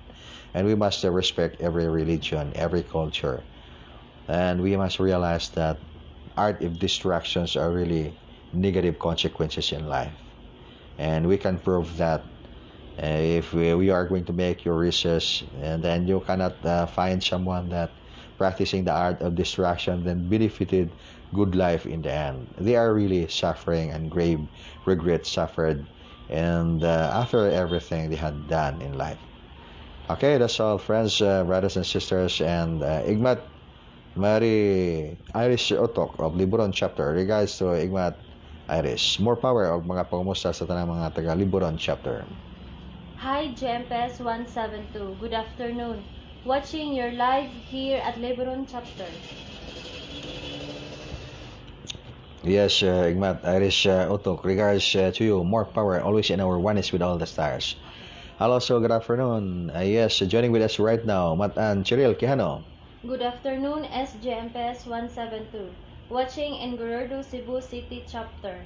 and we must respect every religion, every culture. And we must realize that art of distractions are really negative consequences in life. And we can prove that if we are going to make your research, and then you cannot find someone that practicing the art of distraction then benefited good life in the end. They are really suffering and grave regret suffered, and after everything they had done in life. Okay, that's all, friends, brothers and sisters, and Igmat Mary Irish Otok of Liburon Chapter. Regards to Igmat Irish. More power of mga pangumusta sa tanang mga taga Liburon Chapter. Hi, SGMPS1-72. Good afternoon. Watching your live here at Liburon Chapter. Yes, Igmat Irish Otok. Regards to you. More power always in our oneness with all the stars. Hello, so good afternoon. Yes, joining with us right now, Matan Chiril Quijano. Good afternoon, SGMPS1-72. Watching in Guerrero, Cebu City Chapter.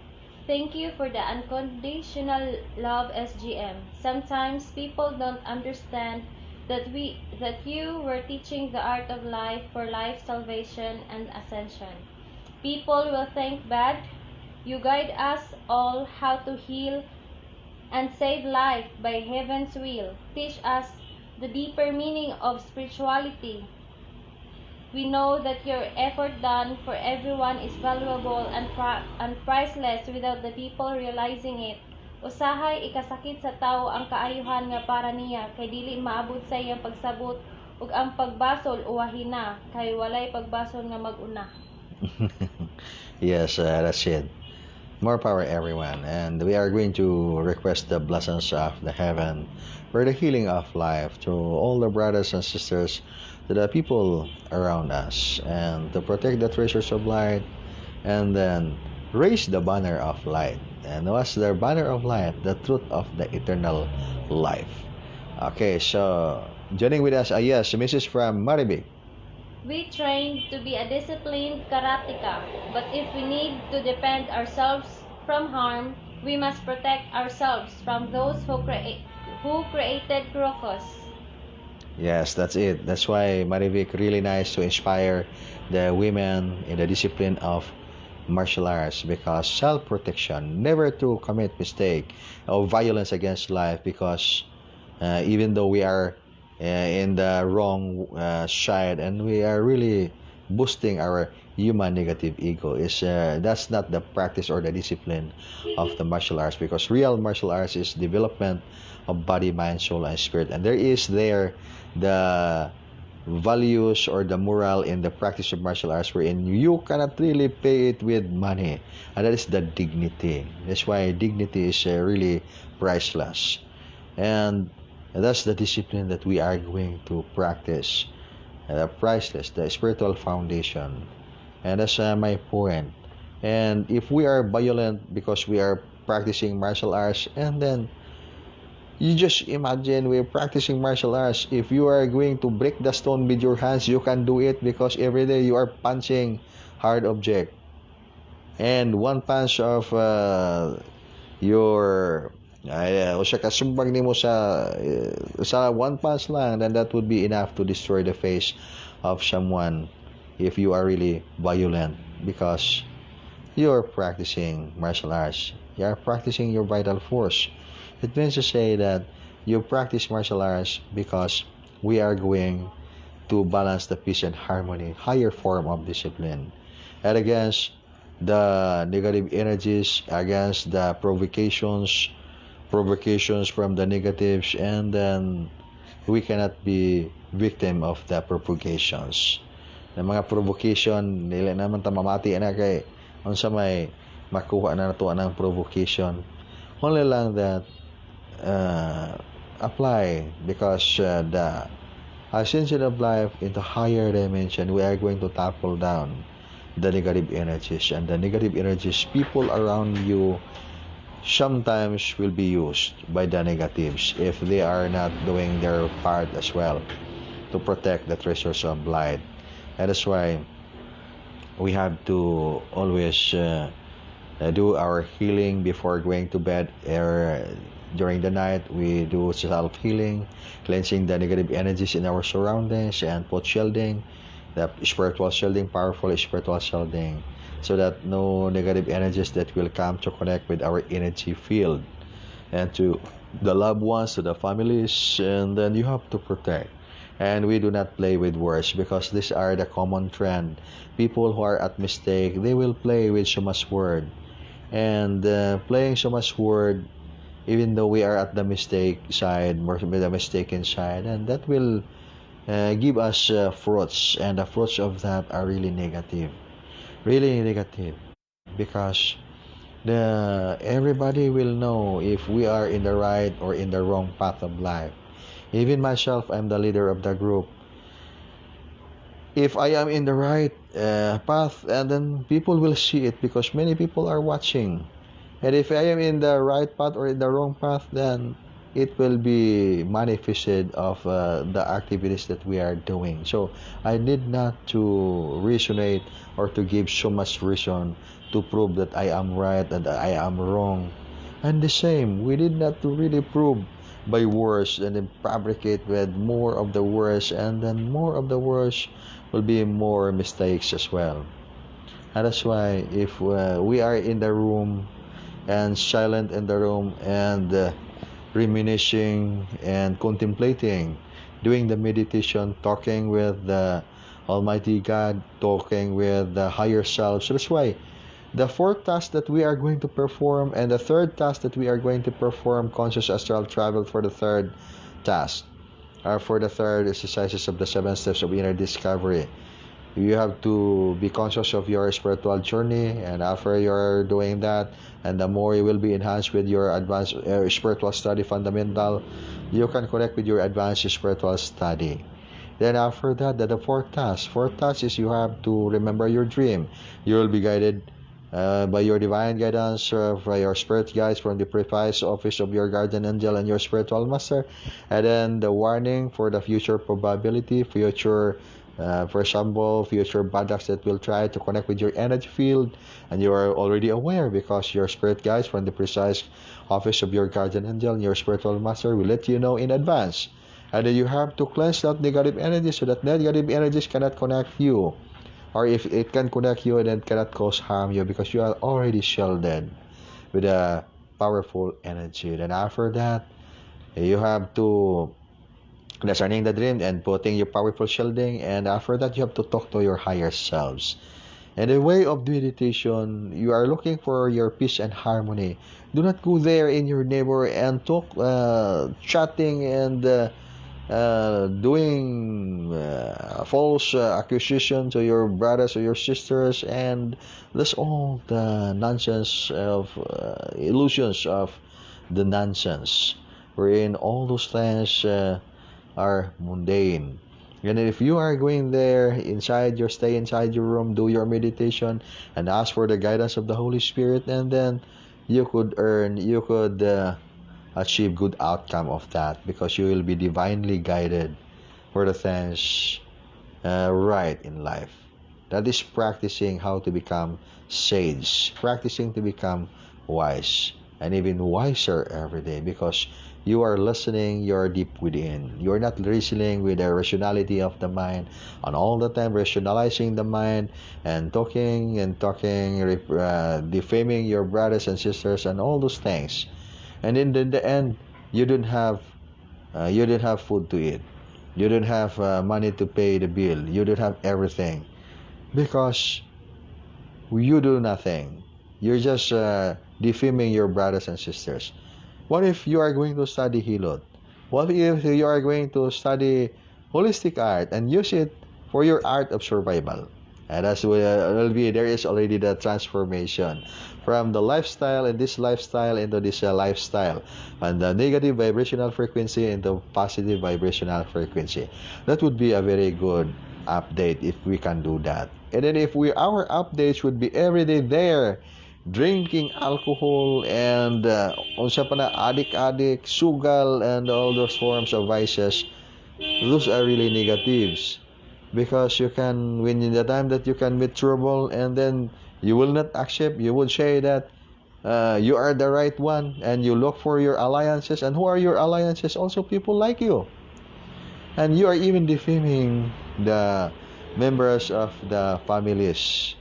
Thank you for the unconditional love, SGM. Sometimes people don't understand that you were teaching the art of life for life salvation and ascension. People will think bad. You guide us all how to heal and save life by heaven's will. Teach us the deeper meaning of spirituality. We know that your effort done for everyone is valuable and priceless without the people realizing it. Usahay ikasakit sa tao ang kaayuhan nga para niya kay dili maabot sa iyang pagsabot ug ang pagbasol uwahin na kay walay pagbasol nga mag-una. Yes, that's it. More power, everyone. And we are going to request the blessings of the heaven for the healing of life to all the brothers and sisters, to the people around us, and to protect the treasures of light, and then raise the banner of light. And what's the banner of light? The truth of the eternal life. Okay, so joining with us, yes, Mrs. from Maribig. We train to be a disciplined karateka, but if we need to defend ourselves from harm, we must protect ourselves from those who created Crocus. Yes, that's it. That's why Marivic really nice to inspire the women in the discipline of martial arts, because self-protection, never to commit mistake or violence against life, because even though we are in the wrong side and we are really boosting our human negative ego, is that's not the practice or the discipline of the martial arts, because real martial arts is development of body, mind, soul, and spirit, and there is there the values or the moral in the practice of martial arts wherein you cannot really pay it with money, and that is the dignity. That's why dignity is really priceless, and that's the discipline that we are going to practice, priceless, the spiritual foundation. And that's my point. And if we are violent because we are practicing martial arts, and then you just imagine we're practicing martial arts. If you are going to break the stone with your hands, you can do it because every day you are punching hard object. And one punch of your o siya kasumbag nimo sa one punch lang, then that would be enough to destroy the face of someone if you are really violent, because you're practicing martial arts. You are practicing your vital force. It means to say that you practice martial arts because we are going to balance the peace and harmony, higher form of discipline, and against the negative energies, against the provocations from the negatives, and then we cannot be victim of the provocations. Na mga provocation, nila naman tamamati na kay unsa may makuha na nato ng provocation. Only lang that apply, because the ascension of life into higher dimension, we are going to topple down the negative energies, and the negative energies, people around you sometimes will be used by the negatives if they are not doing their part as well to protect the treasures of light. And that's why we have to always do our healing before going to bed, or during the night we do self-healing, cleansing the negative energies in our surroundings, and put shielding, the spiritual shielding, powerful spiritual shielding, so that no negative energies that will come to connect with our energy field and to the loved ones, to the families, and then you have to protect. And we do not play with words, because these are the common trend. People who are at mistake, they will play with so much word, and playing so much word, even though we are at the mistake side, more with the mistaken side, and that will give us fruits, and the fruits of that are really negative, because the everybody will know if we are in the right or in the wrong path of life. Even myself, I'm the leader of the group. If I am in the right path, and then people will see it, because many people are watching. And if I am in the right path or in the wrong path, then it will be manifested of the activities that we are doing. So I need not to resonate or to give so much reason to prove that I am right and that I am wrong. And the same, we need not to really prove by words and then fabricate with more of the words, and then more of the words will be more mistakes as well. And that's why if we are in the room and silent in the room, and reminiscing and contemplating, doing the meditation, talking with the Almighty God, talking with the higher self. So that's why the fourth task that we are going to perform, and the third task that we are going to perform, conscious astral travel for the third task, or for the third exercises of the 7 steps of inner discovery. You have to be conscious of your spiritual journey, and after you're doing that, and the more you will be enhanced with your advanced spiritual study fundamental, you can connect with your advanced spiritual study. Then after that, the fourth task is you have to remember your dream. You will be guided by your divine guidance, by your spirit guides from the precise office of your guardian angel and your spiritual master. And then the warning for the future probability, for example, future bad acts that will try to connect with your energy field, and you are already aware, because your spirit guides from the precise office of your guardian angel and your spiritual master will let you know in advance. And then you have to cleanse that negative energy, so that negative energies cannot connect you, or if it can connect you, then it cannot cause harm you, because you are already shielded with a powerful energy. Then after that, you have to discerning the dream and putting your powerful shielding, and after that you have to talk to your higher selves. And the way of meditation, you are looking for your peace and harmony. Do not go there in your neighbor and talk, chatting, and doing false accusation to your brothers or your sisters, and that's all the nonsense of illusions of the nonsense, wherein all those things are mundane. And if you are going there stay inside your room, do your meditation, and ask for the guidance of the Holy Spirit, and then you could achieve good outcome of that, because you will be divinely guided for the things right in life. That is practicing how to become sage, practicing to become wise, and even wiser every day, because you are listening, you are deep within. You are not wrestling with the rationality of the mind, and all the time rationalizing the mind, and talking, defaming your brothers and sisters, and all those things. And in the end, you don't have food to eat. You don't have money to pay the bill. You don't have everything, because you do nothing. You're just defaming your brothers and sisters. What if you are going to study Hilot? What if you are going to study holistic art and use it for your art of survival? And as will be, there is already the transformation from the lifestyle and this lifestyle into this lifestyle, and the negative vibrational frequency into positive vibrational frequency. That would be a very good update if we can do that. And then if our updates would be every day there, drinking alcohol, and unsa pa na, adik sugal, and all those forms of vices, those are really negatives. because you can, when in the time that you can meet trouble, and then you will not accept, you would say that you are the right one, and you look for your alliances. And who are your alliances? Also people like you. And you are even defaming the members of the families.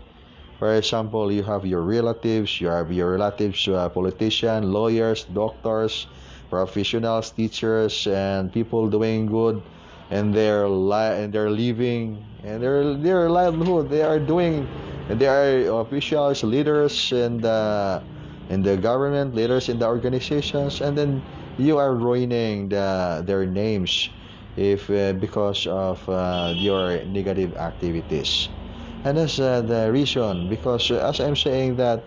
For example, you have your relatives, politicians, lawyers, doctors, professionals, teachers, and people doing good and their living and their livelihood. They are doing, they are officials, leaders in the government, leaders in the organizations, and then you are ruining their names if because of your negative activities. And that's the reason, because as I'm saying that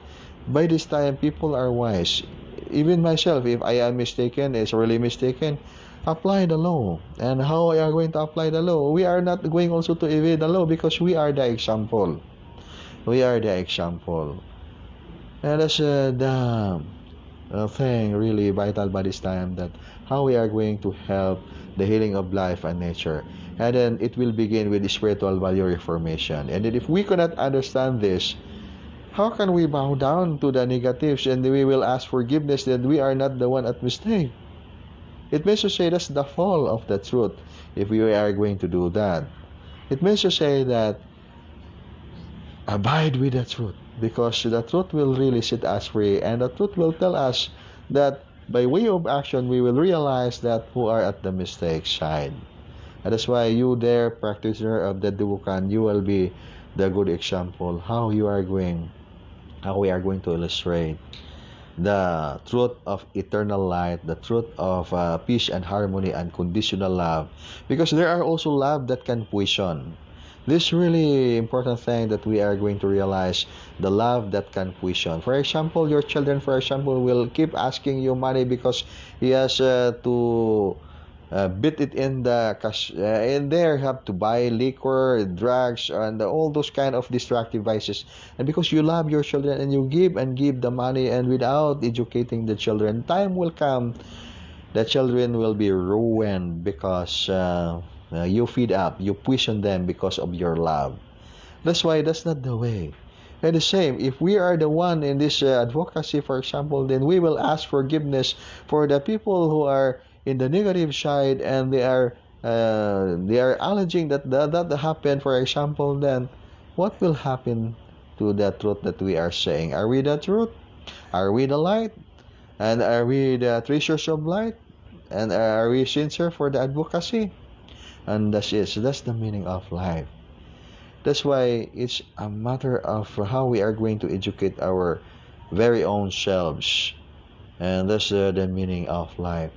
by this time people are wise. Even myself, if I am mistaken, is really mistaken, apply the law. And how we are going to apply the law? We are not going also to evade the law, because we are the example. We are the example. And that's the thing really vital by this time, that how we are going to help the healing of life and nature. And then it will begin with the spiritual value reformation. And then if we cannot understand this, how can we bow down to the negatives and we will ask forgiveness that we are not the one at mistake? It means to say that's the fall of the truth if we are going to do that. It means to say that abide with the truth, because the truth will really set us free, and the truth will tell us that by way of action we will realize that who are at the mistake side. And that's why you there, practitioner of the Dugukan, you will be the good example how we are going to illustrate the truth of eternal light, the truth of peace and harmony and conditional love, because there are also love that can poison. This really important thing that we are going to realize, the love that can poison. For example, your children, for example, will keep asking you money because he has to beat it in the cash, in there have to buy liquor, drugs, and all those kind of destructive vices. And because you love your children and you give and give the money, and without educating the children, time will come the children will be ruined because you feed up, you poison them because of your love. That's why that's not the way. And the same, if we are the one in this advocacy, for example, then we will ask forgiveness for the people who are in the negative side, and they are alleging that happened, for example. Then what will happen to the truth that we are saying? Are we the truth? Are we the light? And are we the treasures of light? And are we sincere for the advocacy? And that's the meaning of life. That's why it's a matter of how we are going to educate our very own selves. And that's the meaning of life.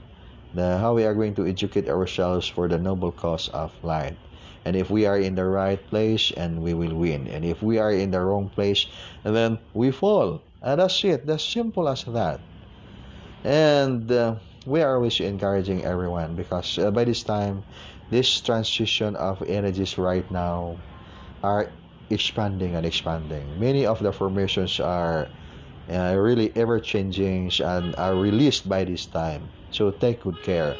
How we are going to educate ourselves for the noble cause of life. And if we are in the right place, and we will win. And if we are in the wrong place, and then we fall. And that's it. That's simple as that. And we are always encouraging everyone, because by this time, this transition of energies right now are expanding and expanding. Many of the formations are really ever changing and are released by this time. So take good care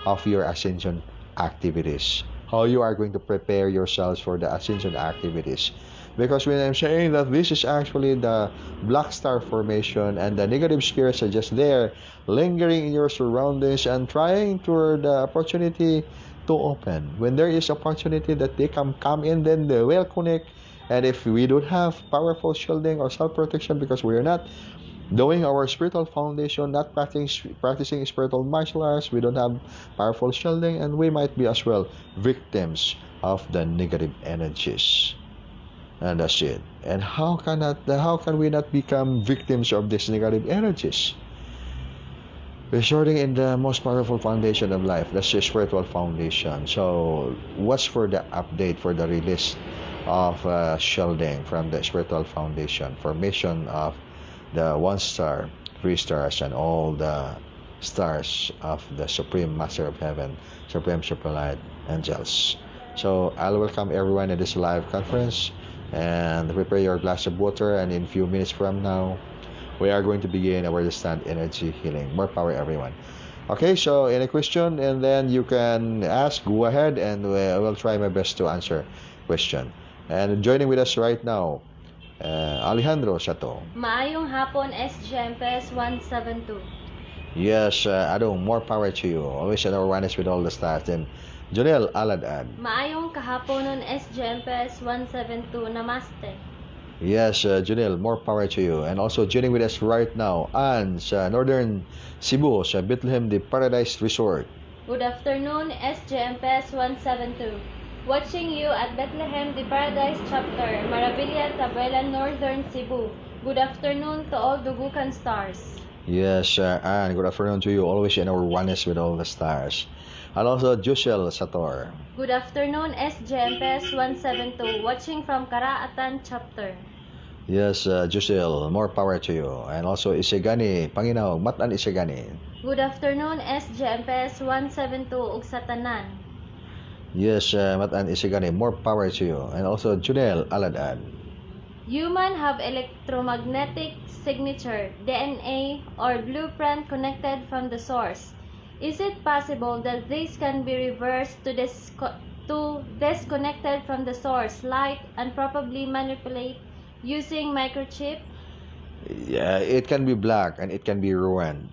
of your ascension activities. How you are going to prepare yourselves for the ascension activities. Because when I'm saying that this is actually the black star formation, and the negative spirits are just there, lingering in your surroundings and trying for the opportunity to open. When there is opportunity that they can come in, then they will connect. And if we don't have powerful shielding or self-protection, because we are not doing our spiritual foundation, not practicing spiritual martial arts, we don't have powerful shielding, and we might be as well victims of the negative energies. And that's it. And how can we not become victims of these negative energies? Resorting in the most powerful foundation of life, that's the spiritual foundation. So watch for the update for the release of shielding from the spiritual foundation, formation of the 1 star, 3 stars, and all the stars of the Supreme Master of Heaven, Supreme Superlight Angels. So I'll welcome everyone in this live conference, and prepare your glass of water, and in a few minutes from now we are going to begin our distant energy healing. More power, everyone. Okay, so any question, and then you can ask, go ahead, and I will try my best to answer question. And joining with us right now, Alejandro Sato. Maayong hapon, SGMPS 172. Yes, Adong, more power to you. Always at our oneness with all the stars. And Jonel Aladad. Maayong kahapon nun, SGMPS 172. Namaste. Yes, Jonel, more power to you. And also joining with us right now, Anne sa Northern Cebu, sa Bethlehem the Paradise Resort. Good afternoon, SGMPS 172. Watching you at Bethlehem the Paradise Chapter, Maravilla, Tabuelan, Northern Cebu. Good afternoon to all Dugukan stars. Yes, Anne, good afternoon to you. Always in our oneness with all the stars. And also Jusel Sator. Good afternoon, SGMPS 172. Watching from Karaatan Chapter. Yes, Jusel, more power to you. And also Isigani, Panginaw, Matan Isigani. Good afternoon, SGMPS 172 ug Satanan. Yes, Matan Isigani, more power to you. And also Junel Aladad. Human have electromagnetic signature, DNA, or blueprint connected from the source. Is it possible that this can be reversed to disconnected from the source, light, and probably manipulate using microchip? Yeah, it can be black and it can be ruined,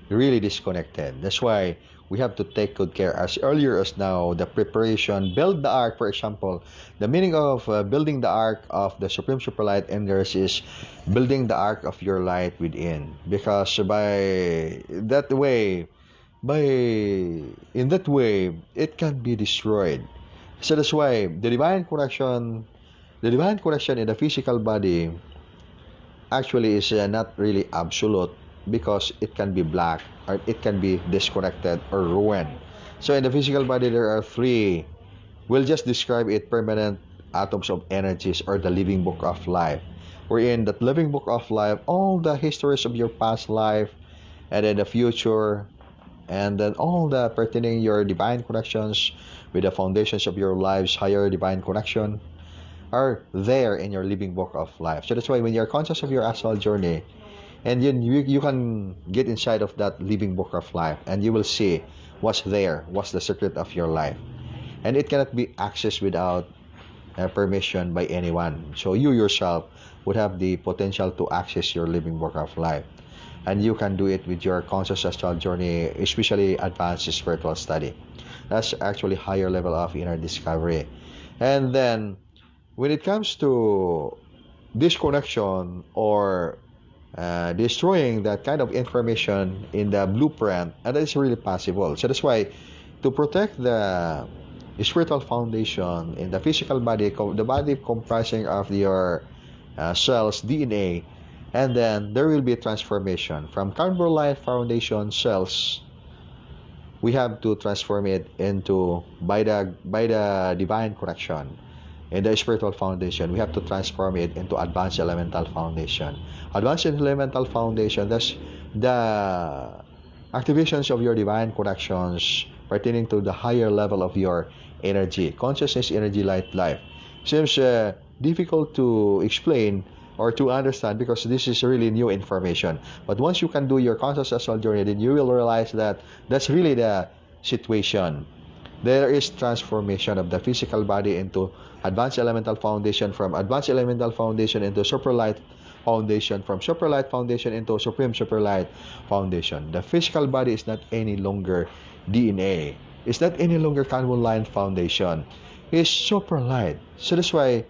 really disconnected. That's why we have to take good care. As earlier as now, the preparation, build the ark, for example, the meaning of building the ark of the Supreme Super Light Enders is building the ark of your light within. Because in that way, it can be destroyed. So that's why the divine connection in the physical body actually is not really absolute, because it can be black or it can be disconnected or ruined. So in the physical body there are three, we'll just describe it, permanent atoms of energies, or the living book of life. Wherein that living book of life, all the histories of your past life and then the future, and then all the pertaining your divine connections with the foundations of your lives, higher divine connection, are there in your living book of life. So that's why when you're conscious of your astral journey, and you can get inside of that living book of life, and you will see what's there, what's the secret of your life. And it cannot be accessed without permission by anyone. So you yourself would have the potential to access your living book of life. And you can do it with your conscious astral journey, especially advanced spiritual study. That's actually higher level of inner discovery. And then when it comes to disconnection or destroying that kind of information in the blueprint, and that is really possible. So that's why, to protect the spiritual foundation in the physical body, the body comprising of your cells, DNA, and then there will be a transformation from carbon light foundation cells. We have to transform it into by the divine connection. In the spiritual foundation, we have to transform it into advanced elemental foundation. Advanced elemental foundation, that's the activations of your divine connections pertaining to the higher level of your energy, consciousness, energy, light, life. Seems difficult to explain or to understand, because this is really new information. But once you can do your conscious astral journey, then you will realize that that's really the situation. There is transformation of the physical body into advanced elemental foundation, from advanced elemental foundation into super light foundation, from super light foundation into supreme super light foundation. The physical body is not any longer DNA. It's not any longer carbon light foundation. It's super light. So that's why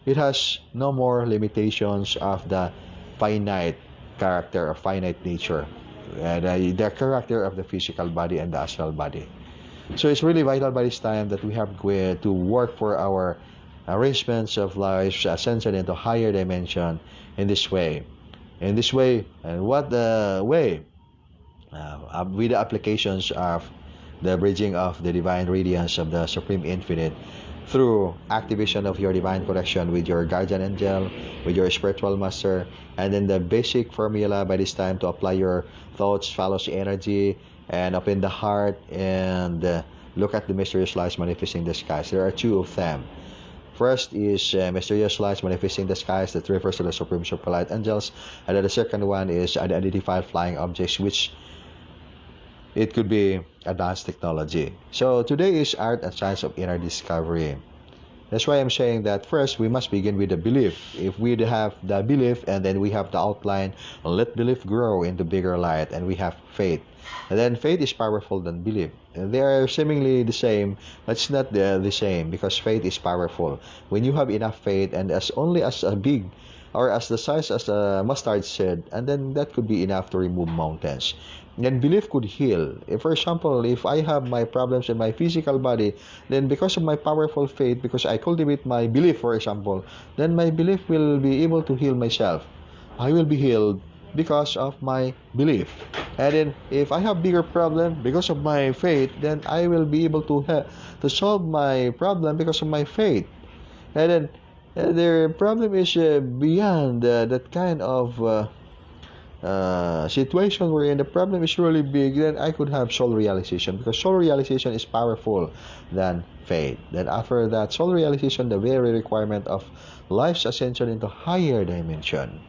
it has no more limitations of the finite character or finite nature, the character of the physical body and the astral body. So it's really vital by this time that we have to work for our arrangements of life, ascension into higher dimension in this way. In this way, and what the way? With the applications of the bridging of the divine radiance of the Supreme Infinite, through activation of your divine connection with your guardian angel, with your spiritual master, and then the basic formula by this time to apply your thoughts, follows energy, and open the heart, and look at the mysterious lights manifesting the skies. There are two of them. First is mysterious lights manifesting the skies, that refers to the Supreme Super Light Angels, and then the second one is unidentified flying objects, which It could be advanced technology. So today is art and science of inner discovery. That's why I'm saying that first we must begin with the belief. If we have the belief and then we have the outline, let belief grow into bigger light, and we have faith. And then faith is powerful than belief. They are seemingly the same, but it's not the same because faith is powerful. When you have enough faith and as only as a big or as the size as a mustard seed, and then that could be enough to remove mountains. And belief could heal. If, for example, if I have my problems in my physical body, then because of my powerful faith, because I cultivate my belief, for example, then my belief will be able to heal myself. I will be healed because of my belief. And then if I have bigger problem because of my faith, then I will be able to solve my problem because of my faith. And then their problem is beyond that kind of situation wherein the problem is really big, then I could have soul realization because soul realization is powerful than faith. Then after that soul realization, the very requirement of life's ascension into higher dimension.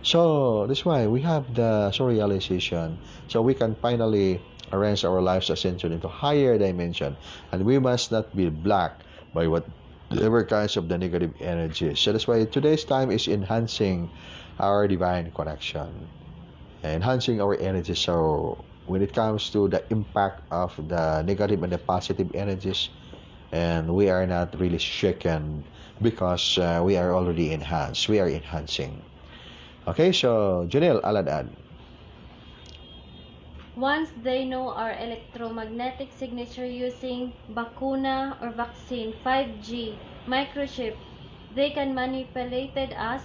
So that's why we have the soul realization, so we can finally arrange our life's ascension into higher dimension, and we must not be blocked by whatever kinds of the negative energies. So that's why today's time is enhancing our divine connection, enhancing our energy. So when it comes to the impact of the negative and the positive energies, and we are not really shaken because we are already enhanced. We are enhancing. Okay, so Janelle, add. Once they know our electromagnetic signature using bakuna or vaccine, 5G, microchip, they can manipulate us.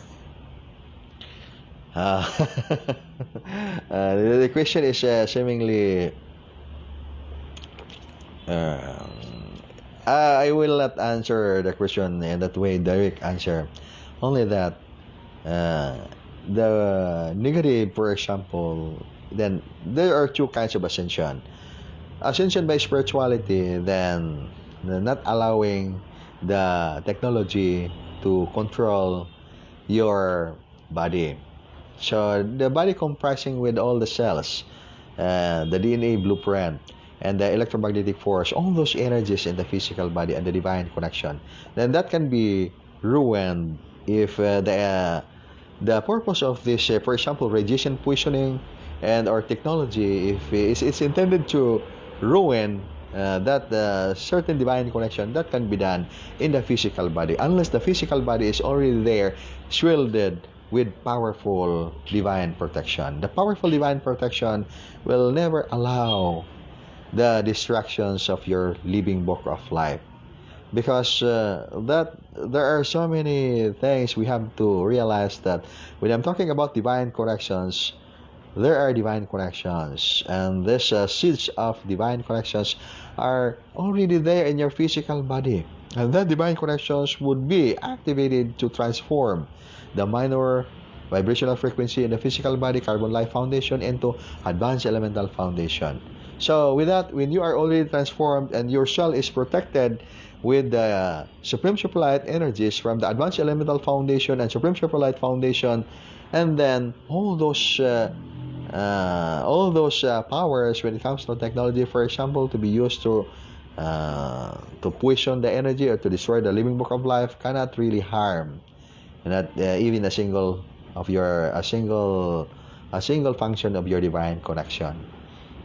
The question is seemingly. I will not answer the question in that way, direct answer. Only that the negative, for example, then there are two kinds of ascension. Ascension by spirituality, then not allowing the technology to control your body. So the body comprising with all the cells, the DNA blueprint, and the electromagnetic force, all those energies in the physical body and the divine connection, then that can be ruined if the purpose of this, for example, radiation poisoning and or technology, if it's intended to ruin that certain divine connection, that can be done in the physical body, unless the physical body is already there, shielded with powerful divine protection. The powerful divine protection will never allow the distractions of your living book of life, because that there are so many things we have to realize that when I'm talking about divine connections, there are divine connections, and these seeds of divine connections are already there in your physical body, and that divine connections would be activated to transform the minor vibrational frequency in the physical body, carbon life foundation, into advanced elemental foundation. So with that, when you are already transformed and your shell is protected with the Supreme Superlight energies from the Advanced Elemental Foundation and Supreme Superlight Foundation, and then all those powers when it comes to technology, for example, to be used to poison the energy or to destroy the living book of life, cannot really harm, not even a single function of your divine connection.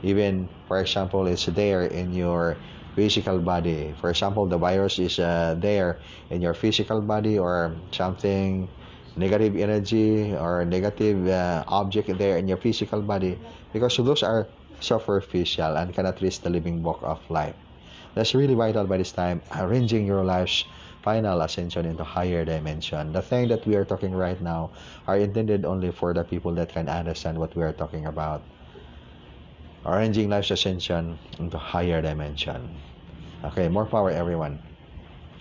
Even, for example, it's there in your physical body. For example, the virus is there in your physical body, or something negative energy or negative object there in your physical body, because those are superficial and cannot reach the living book of life. That's really vital by this time, arranging your life's final ascension into higher dimension. The thing that we are talking right now are intended only for the people that can understand what we are talking about. Arranging life's ascension into higher dimension. Okay, more power, everyone.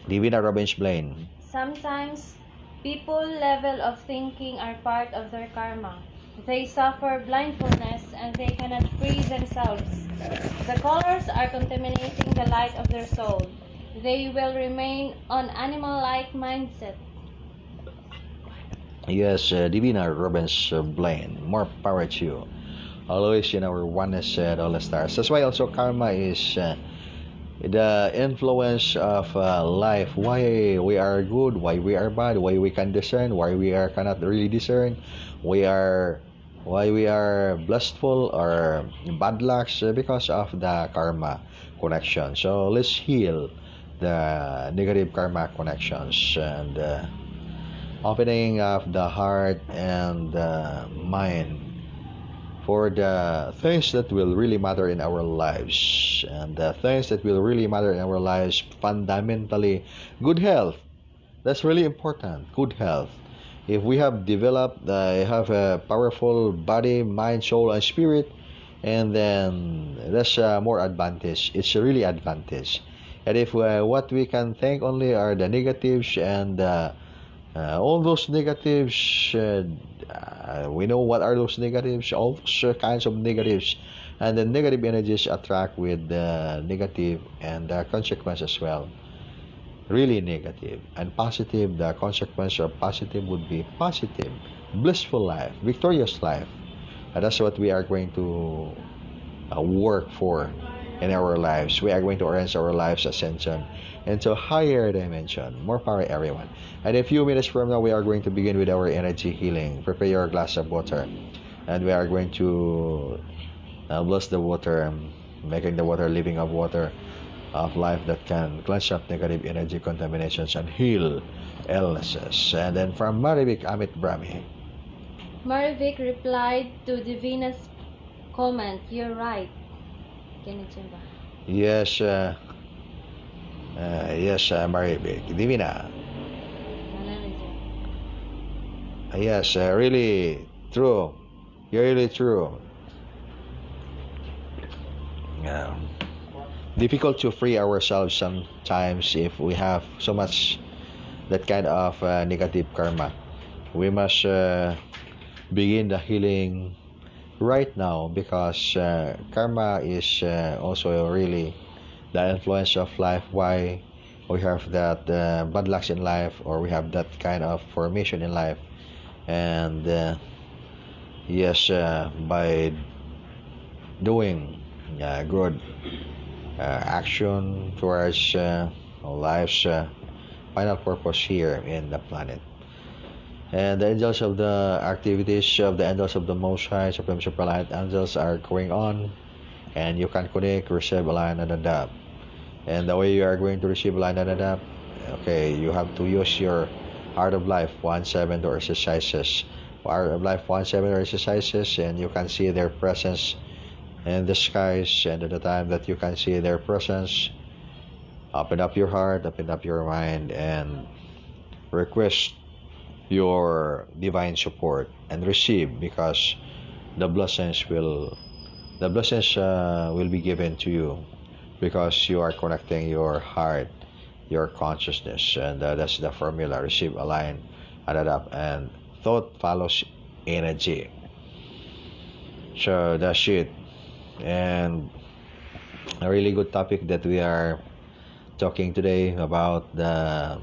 Divina Robbins Blaine. Sometimes, people level of thinking are part of their karma. They suffer blindfoldness and they cannot free themselves. The colors are contaminating the light of their soul. They will remain on animal-like mindset. Yes, Divina Robbins Blaine. More power to you. always in our oneness at all the stars. That's why also karma is the influence of life, why we are good, why we are bad, why we can discern, why we are cannot really discern, we are why we are blissful or bad lucks, because of the karma connection. So let's heal the negative karma connections, and opening of the heart and the mind for the things that will really matter in our lives. And the things that will really matter in our lives, fundamentally, good health. That's really important. Good health. If we have developed, have a powerful body, mind, soul, and spirit, and then that's more advantage. It's really advantage. And if what we can think only are the negatives, and all those negatives, we know what are those negatives, all those kinds of negatives, and the negative energies attract with the negative, and the consequence as well, really negative. And positive, the consequence of positive would be positive, blissful life, victorious life. And that's what we are going to work for in our lives. We are going to arrange our lives ascension into a higher dimension. More power, everyone. And a few minutes from now, we are going to begin with our energy healing. Prepare your glass of water, and we are going to bless the water, making the water living of water of life that can cleanse up negative energy contaminations and heal illnesses. And then from Marivik Amit Brahmi. Marivik replied to Divina's comment, "You're right." Ganun ba? Yes, yes, Maribik. Divina. Yes, really true. You're really true. Difficult to free ourselves sometimes if we have so much that kind of negative karma. We must begin the healing right now, because karma is also really the influence of life, why we have that bad lucks in life, or we have that kind of formation in life. And yes, by doing good action towards life's final purpose here in the planet. And the angels of the activities of the angels of the Most High, Supreme Superlight angels are going on, and you can connect, receive, align, and adapt. And the way you are going to receive, align, and adapt, okay, you have to use your Art of Life 1-7 or exercises. Art of Life 1-7 or exercises, and you can see their presence in the skies, and at the time that you can see their presence, open up your heart, open up your mind, and request your divine support and receive, because the blessings will be given to you, because you are connecting your heart, your consciousness, and that's the formula: receive, align, and adapt, and thought follows energy. So that's it. And a really good topic that we are talking today about the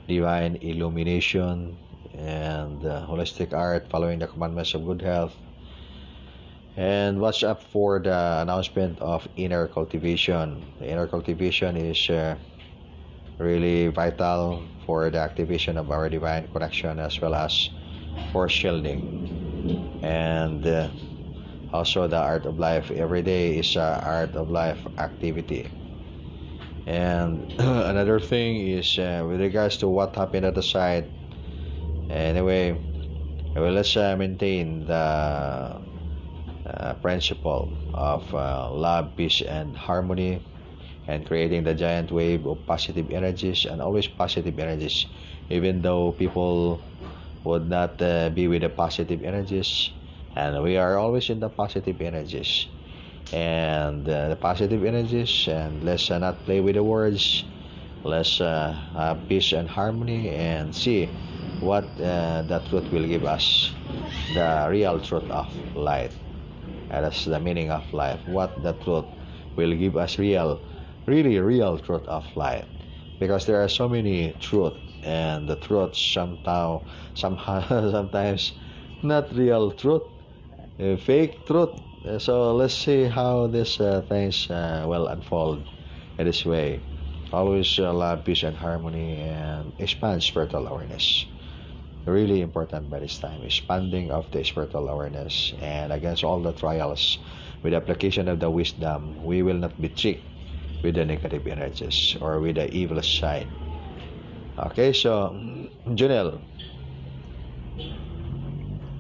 divine illumination and holistic art, following the commandments of good health. And what's up for the announcement of inner cultivation? The inner cultivation is really vital for the activation of our divine connection, as well as for shielding. And also the art of life every day is art of life activity. And another thing is with regards to what happened at the site. Anyway, well, let's maintain the principle of love, peace, and harmony, and creating the giant wave of positive energies, and always positive energies, even though people would not be with the positive energies, and we are always in the positive energies. And the positive energies, and let's not play with the words. Let's have peace and harmony, and see what that truth will give us, the real truth of light. And that's the meaning of life. What the truth will give us, really real truth of life. Because there are so many truth, and the truth somehow sometimes not real truth, fake truth, So let's see how this things will unfold in this way. Always love, peace, and harmony, and expand spiritual awareness. Really important by this time, expanding of the spiritual awareness, and against all the trials, with application of the wisdom, we will not be tricked with the negative energies or with the evil side. Okay, so Junel.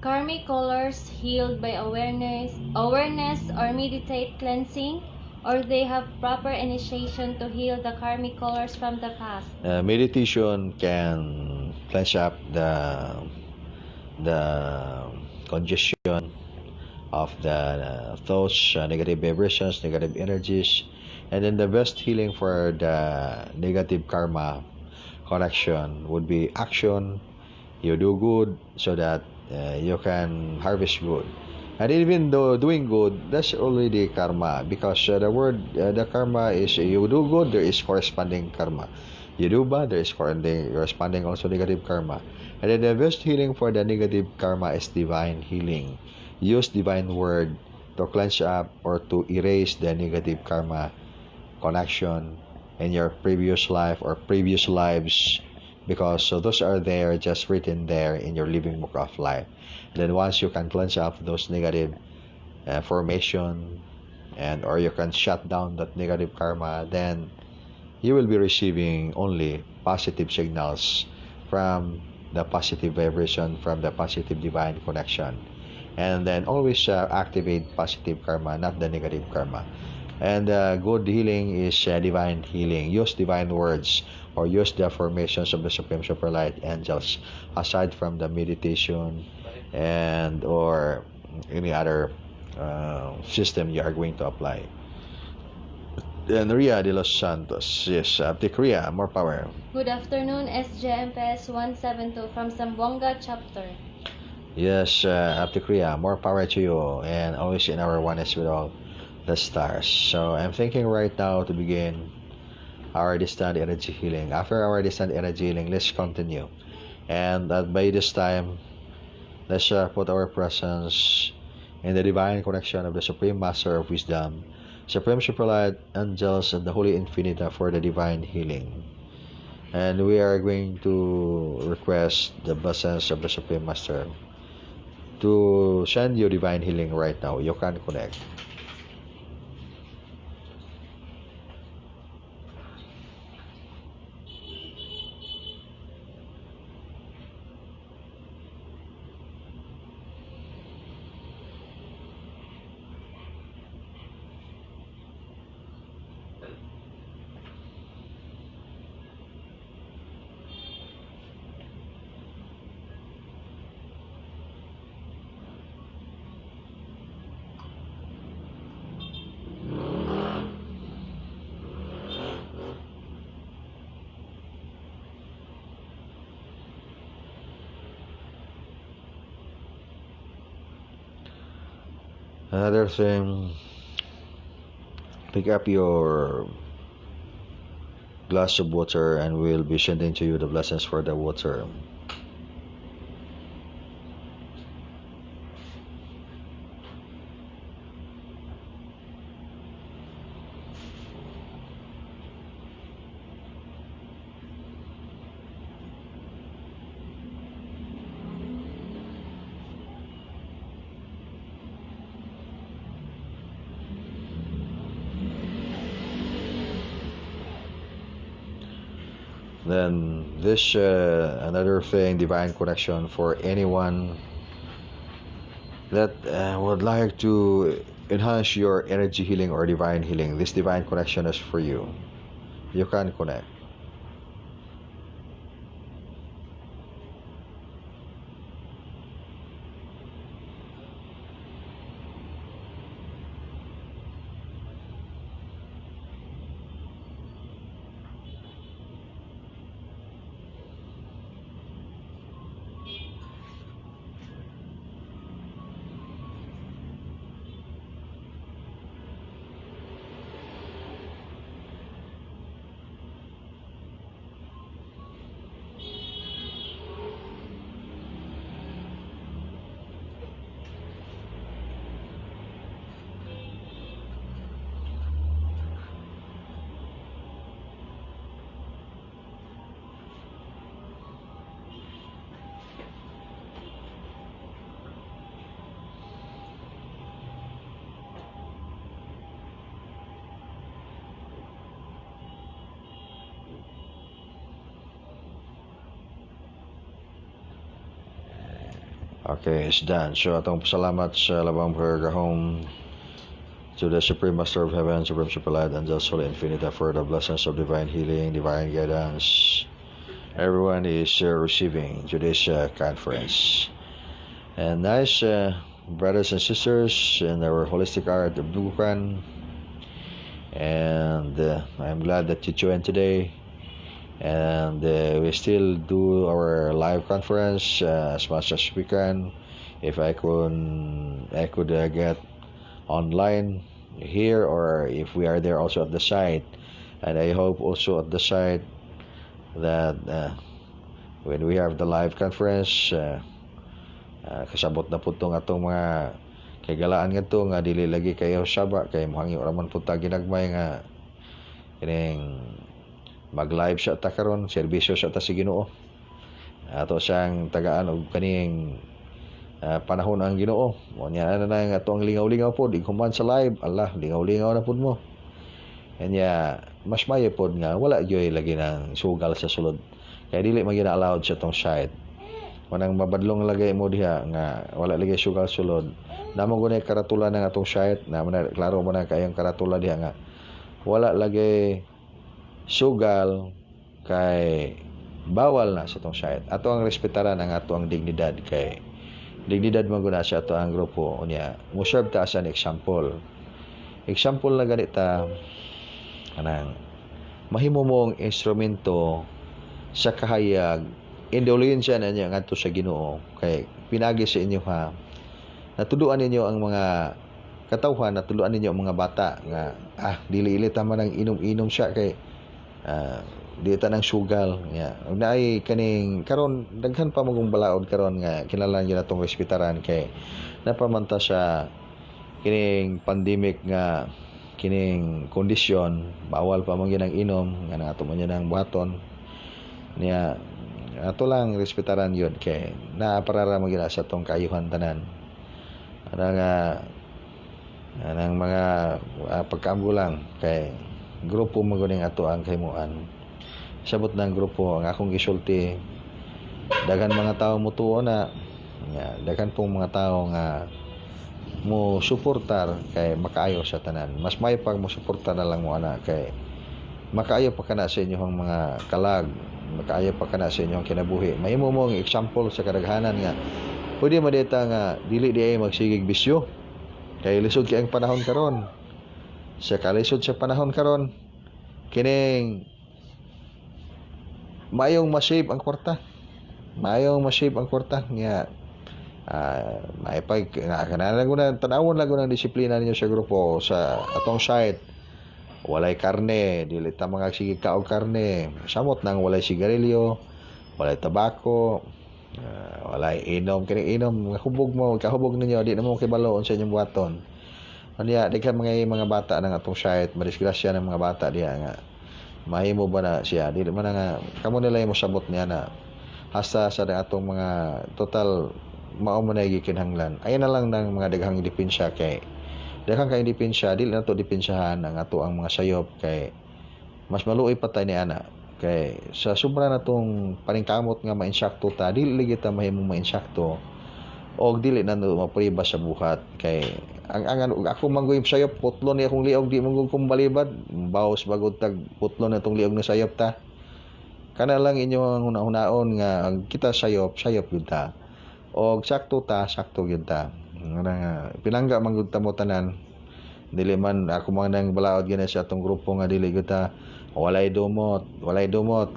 Karmic colors healed by awareness or meditate cleansing, or they have proper initiation to heal the karmic colors from the past. Meditation can cleanse up the congestion of the thoughts, negative vibrations, negative energies, and then the best healing for the negative karma connection would be action. You do good so that you can harvest good. And even though doing good, that's already karma, because the karma is, you do good, there is corresponding karma. You do bad, there is corresponding also negative karma. And then the best healing for the negative karma is divine healing. Use divine word to cleanse up or to erase the negative karma connection in your previous life or previous lives, because so those are there, just written there in your living book of life. And then once you can cleanse up those negative formation, and or you can shut down that negative karma, then you will be receiving only positive signals from the positive vibration, from the positive divine connection. And then always activate positive karma, not the negative karma. And good healing is divine healing. Use divine words or use the formations of the Supreme Superlight Angels, aside from the meditation and or any other system you are going to apply. Then Ria de Los Santos. Yes, Aptic Ria, more power. Good afternoon, SGMPS1-72 from Zamboanga Chapter. Yes, Aptic Ria, more power to you, and always in our oneness with all the stars. So I'm thinking right now to begin our distant energy healing. After our distant energy healing, let's continue. And by this time, let's put our presence in the divine connection of the Supreme Master of Wisdom, Supreme Superlight, Angels, and the Holy Infinita for the divine healing. And we are going to request the blessings of the Supreme Master to send you divine healing right now. You can connect. Another thing, pick up your glass of water and we'll be sending to you the blessings for the water. Then this another thing, divine connection for anyone that would like to enhance your energy healing or divine healing. This divine connection is for you. You can connect. Okay, it's done. So atong pasalamat sa labang pagkagahom to the Supreme Master of Heaven, Supreme Superlight, and just Holy Infinite for the blessings of divine healing, divine guidance. Everyone is receiving today's conference. And nice brothers and sisters in our holistic art of Dugukan. And I'm glad that you joined today. And we still do our live conference as much as we can. If I could get online here, or if we are there also at the site. And I hope also at the site that when we have the live conference, kasabot na po itong atong mga kay galaan nga to nga dili lagi kayo saba kay mohangyo raman po ta ginagmay nga kining mag-live siya ta karon, serbisyo siya ta si Ginoo. Ato siyang tagaan og kaning panahon ang Ginoo. Mo niya na nga ato ang lingaw-lingaw pod iguman sa live. Allah, lingaw-lingaw na pod mo. Kanya mas mayo pod nga wala gyoy lagi nang sugal sa sulod. Kaya dili man gyud allowed sa tong site. Manang mabadlong lagay mo diha nga wala lagi sugal sulod. Namo gunay karatula ng atong site na klaro mo na kayong karatula diha nga wala lagi sugal kay bawal na sa tong site. Ato ang respetaran ang ato ang dignidad kay dignidad man guna sa ato ang grupo unya. Mo serve ta as an example. Example na ganita anang mahimo mong instrumento sa kahayag indulgensya na niya ngadto sa Ginoo kay pinagi sa inyo ha. Natuduan ninyo ang mga katawhan, natuduan ninyo ang mga bata nga dili-ili ta man ang inom-inom siya kay di ta nang sugal nya naay kaning karon daghan pa magong balaod karon nga kinahanglan gyud natong respetaran kay napamanta sa kining pandemic nga kining kondisyon bawal pa man gyud ang inom nga ato man gyud ang buhaton niya ato lang respetaran yun kay naaparara mo gyud sa tong kaayuhan tanan anang mga pagkaamgo lang kay grupo mo guning ato ang kahimuan. Sabot ng grupo ang akong gisulti daghan mga tawo mo tuo na daghan pong mga tawo nga mo suportar kay makaayo sa tanan. Mas may pag mo suportar na lang mo ana kay makaayo pa kana sa inyong mga kalag, makaayo pa kana sa inyong kinabuhi. Mahimo mo ang example sa kadaghanan nga pwede madeta nga dili di ay magsigig bisyo kay lisod kay ang panahon karon. Sa kalisod sa panahon karon kining mayong ma-save ang kwarta. Mayong ma-save ang kwarta nga may pag kanala ko na tanawon lang ng disiplina ninyo sa grupo sa atong site. Walay karne, dili ta mga sige kaog karne. Samot nang walay sigarilyo, walay tabako, walay inom, kini inom hubog mo, kahubog ninyo di na mo kibaloon sa inyong buhaton. Anya daghan mga bata nang atong site, madisgrasya ng mga bata diha nga mahimo ba na siya dili man nga kamo nila mo sabot niya na hasta sa atong mga total mao mo na gikinahanglan. Ay na lang ng mga daghang dipensya kay daghang kay dipensya dili na to dipensyahan ang ato ang mga sayop kay mas maluoy pa tay ni ana kay sa sobra na tong paningkamot nga mainsakto ta dili lagi ta mahimong mainsakto og dili na mapriba sa buhat kay ang ako manggoy sayop putlon ni akong liog di manggoy kong balibad bawas bagod tag putlon na tong liog na sayop ta kana lang inyo ang hunaon nga ang kita sayop gyud ta og sakto gyud ta nga pinangga man gud ta mo tanan dili man ako man nang balaod gina sa atong grupo nga dili gyud ta walay dumot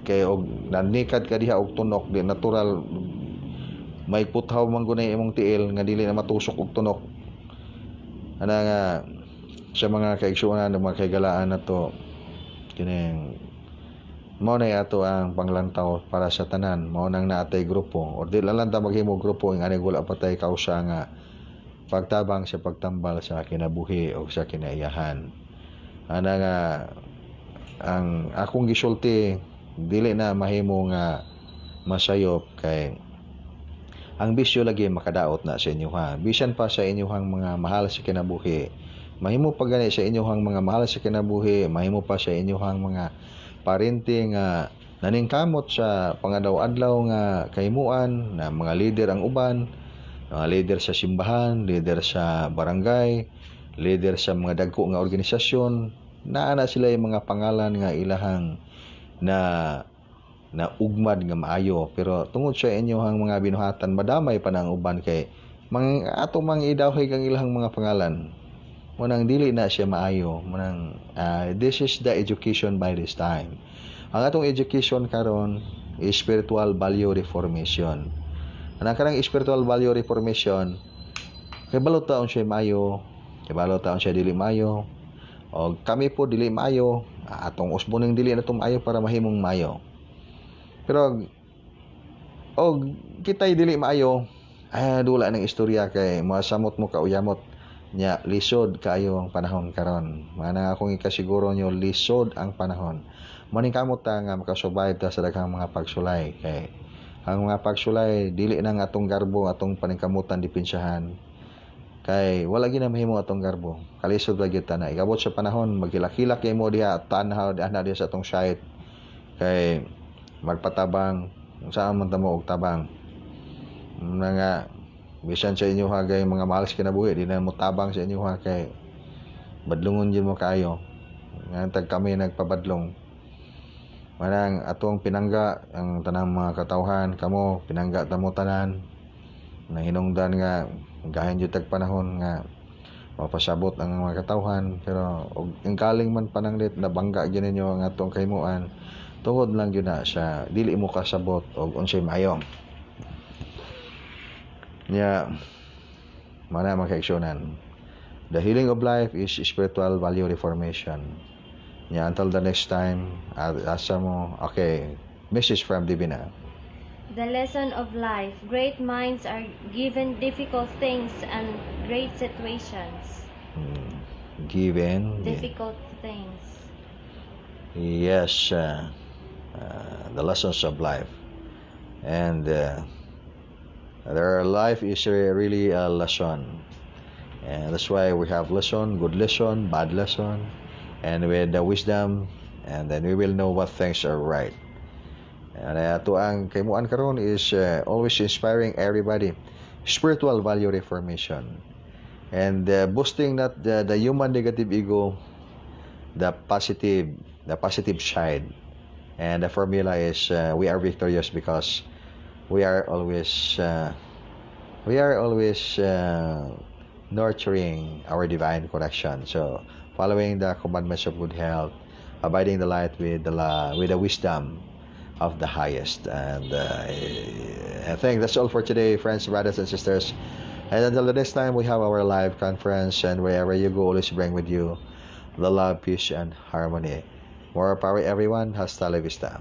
kay og nanikad ka diha og tunok di natural may puthaw man gunay imong tiil nga dili na matusok og tunok ana nga sa mga kaigsuonan ng mga kaigalaan nato kining mao na ato ang panglantaw para sa tanan mao nang naatay grupo or di lang ta maghimo grupo ang ani wala patay kausa nga pagtabang sa pagtambal sa kinabuhi o sa kinaiyahan ana nga ang akong gisulti dili na mahimo nga masayop kay ang bisyo lagi makadaot na sa inyo ha. Bisan pa sa inyong mga mahal sa kinabuhi. Mahimo pa gani sa inyong mga mahal sa kinabuhi, mahimo pa sa inyong mga parente nga naningkamot sa pangadaw-adlaw nga kahimuan na mga leader ang uban Mga leader sa simbahan, leader sa barangay, leader sa mga dagko nga organisasyon, naana sila yung mga pangalan nga ilahang na ugmad nga maayo, pero tungod sa inyohang mga binuhatan madamay pa nang uban kay ato mang idawhay kang ilahang mga pangalan, munang dili na siya maayo, munang this is the education by this time. Ang atong education karon is spiritual value reformation. Ang kanang spiritual value reformation kay balot taon siya maayo, kay balot taon siya dili maayo, o kami po dili maayo, atong usboning dili na maayo para mahimong maayo. Pero kita'y dili maayo, dula ng istorya kay masamot mo kauyamot nya lisod kaayo ang panahon karon. Mana akong ikasiguro nyo lisod ang panahon. Maningkamot ta nga makasurvive ta sa daghang mga pagsulay kay ang mga pagsulay dili nang atong garbo atong paningkamutan dipinsahan. Kay wala gyud na mahimo atong garbo. Kalisod ra gyud ta na. Ikabot sa panahon magkilak-kilak kay mo diha tanhaw diha sa atong site kay magpatabang saan man tamo og tabang nga bisan sa inyo ha kay mga mahal sa kinabuhi di na mo tabang sa inyo ha kay badlongon jud mo kayo nga tag kami nagpabadlong manang atong pinangga ang tanang mga katawhan kamo pinangga ta mo tanan nang hinungdan nga gahin jud tag panahon nga mapasabot ang mga katawhan pero og ingkaling man pananglit nabangga gyud ninyo ang atong kahimuan tungod lang yun na sa dili mo kasabot og unsay maayo nya mana makaeksyonan. The healing of life is spiritual value reformation nya until the next time asa mo okay message from Divina. The lesson of life. Great minds are given difficult things and great situations. Given Difficult things. yes the lessons of life and their life is really a lesson and that's why we have lesson, good lesson, bad lesson, and with the wisdom and then we will know what things are right. And ato ang kaymuan karon is always inspiring everybody spiritual value reformation and boosting not the human negative ego, the positive side. And the formula is we are victorious because we are always nurturing our divine connection. So following the commandments of good health, abiding the light with the wisdom of the highest. And I think that's all for today, friends, brothers, and sisters. And until the next time we have our live conference, and wherever you go, always bring with you the love, peace, and harmony. More power, everyone. Hasta la vista.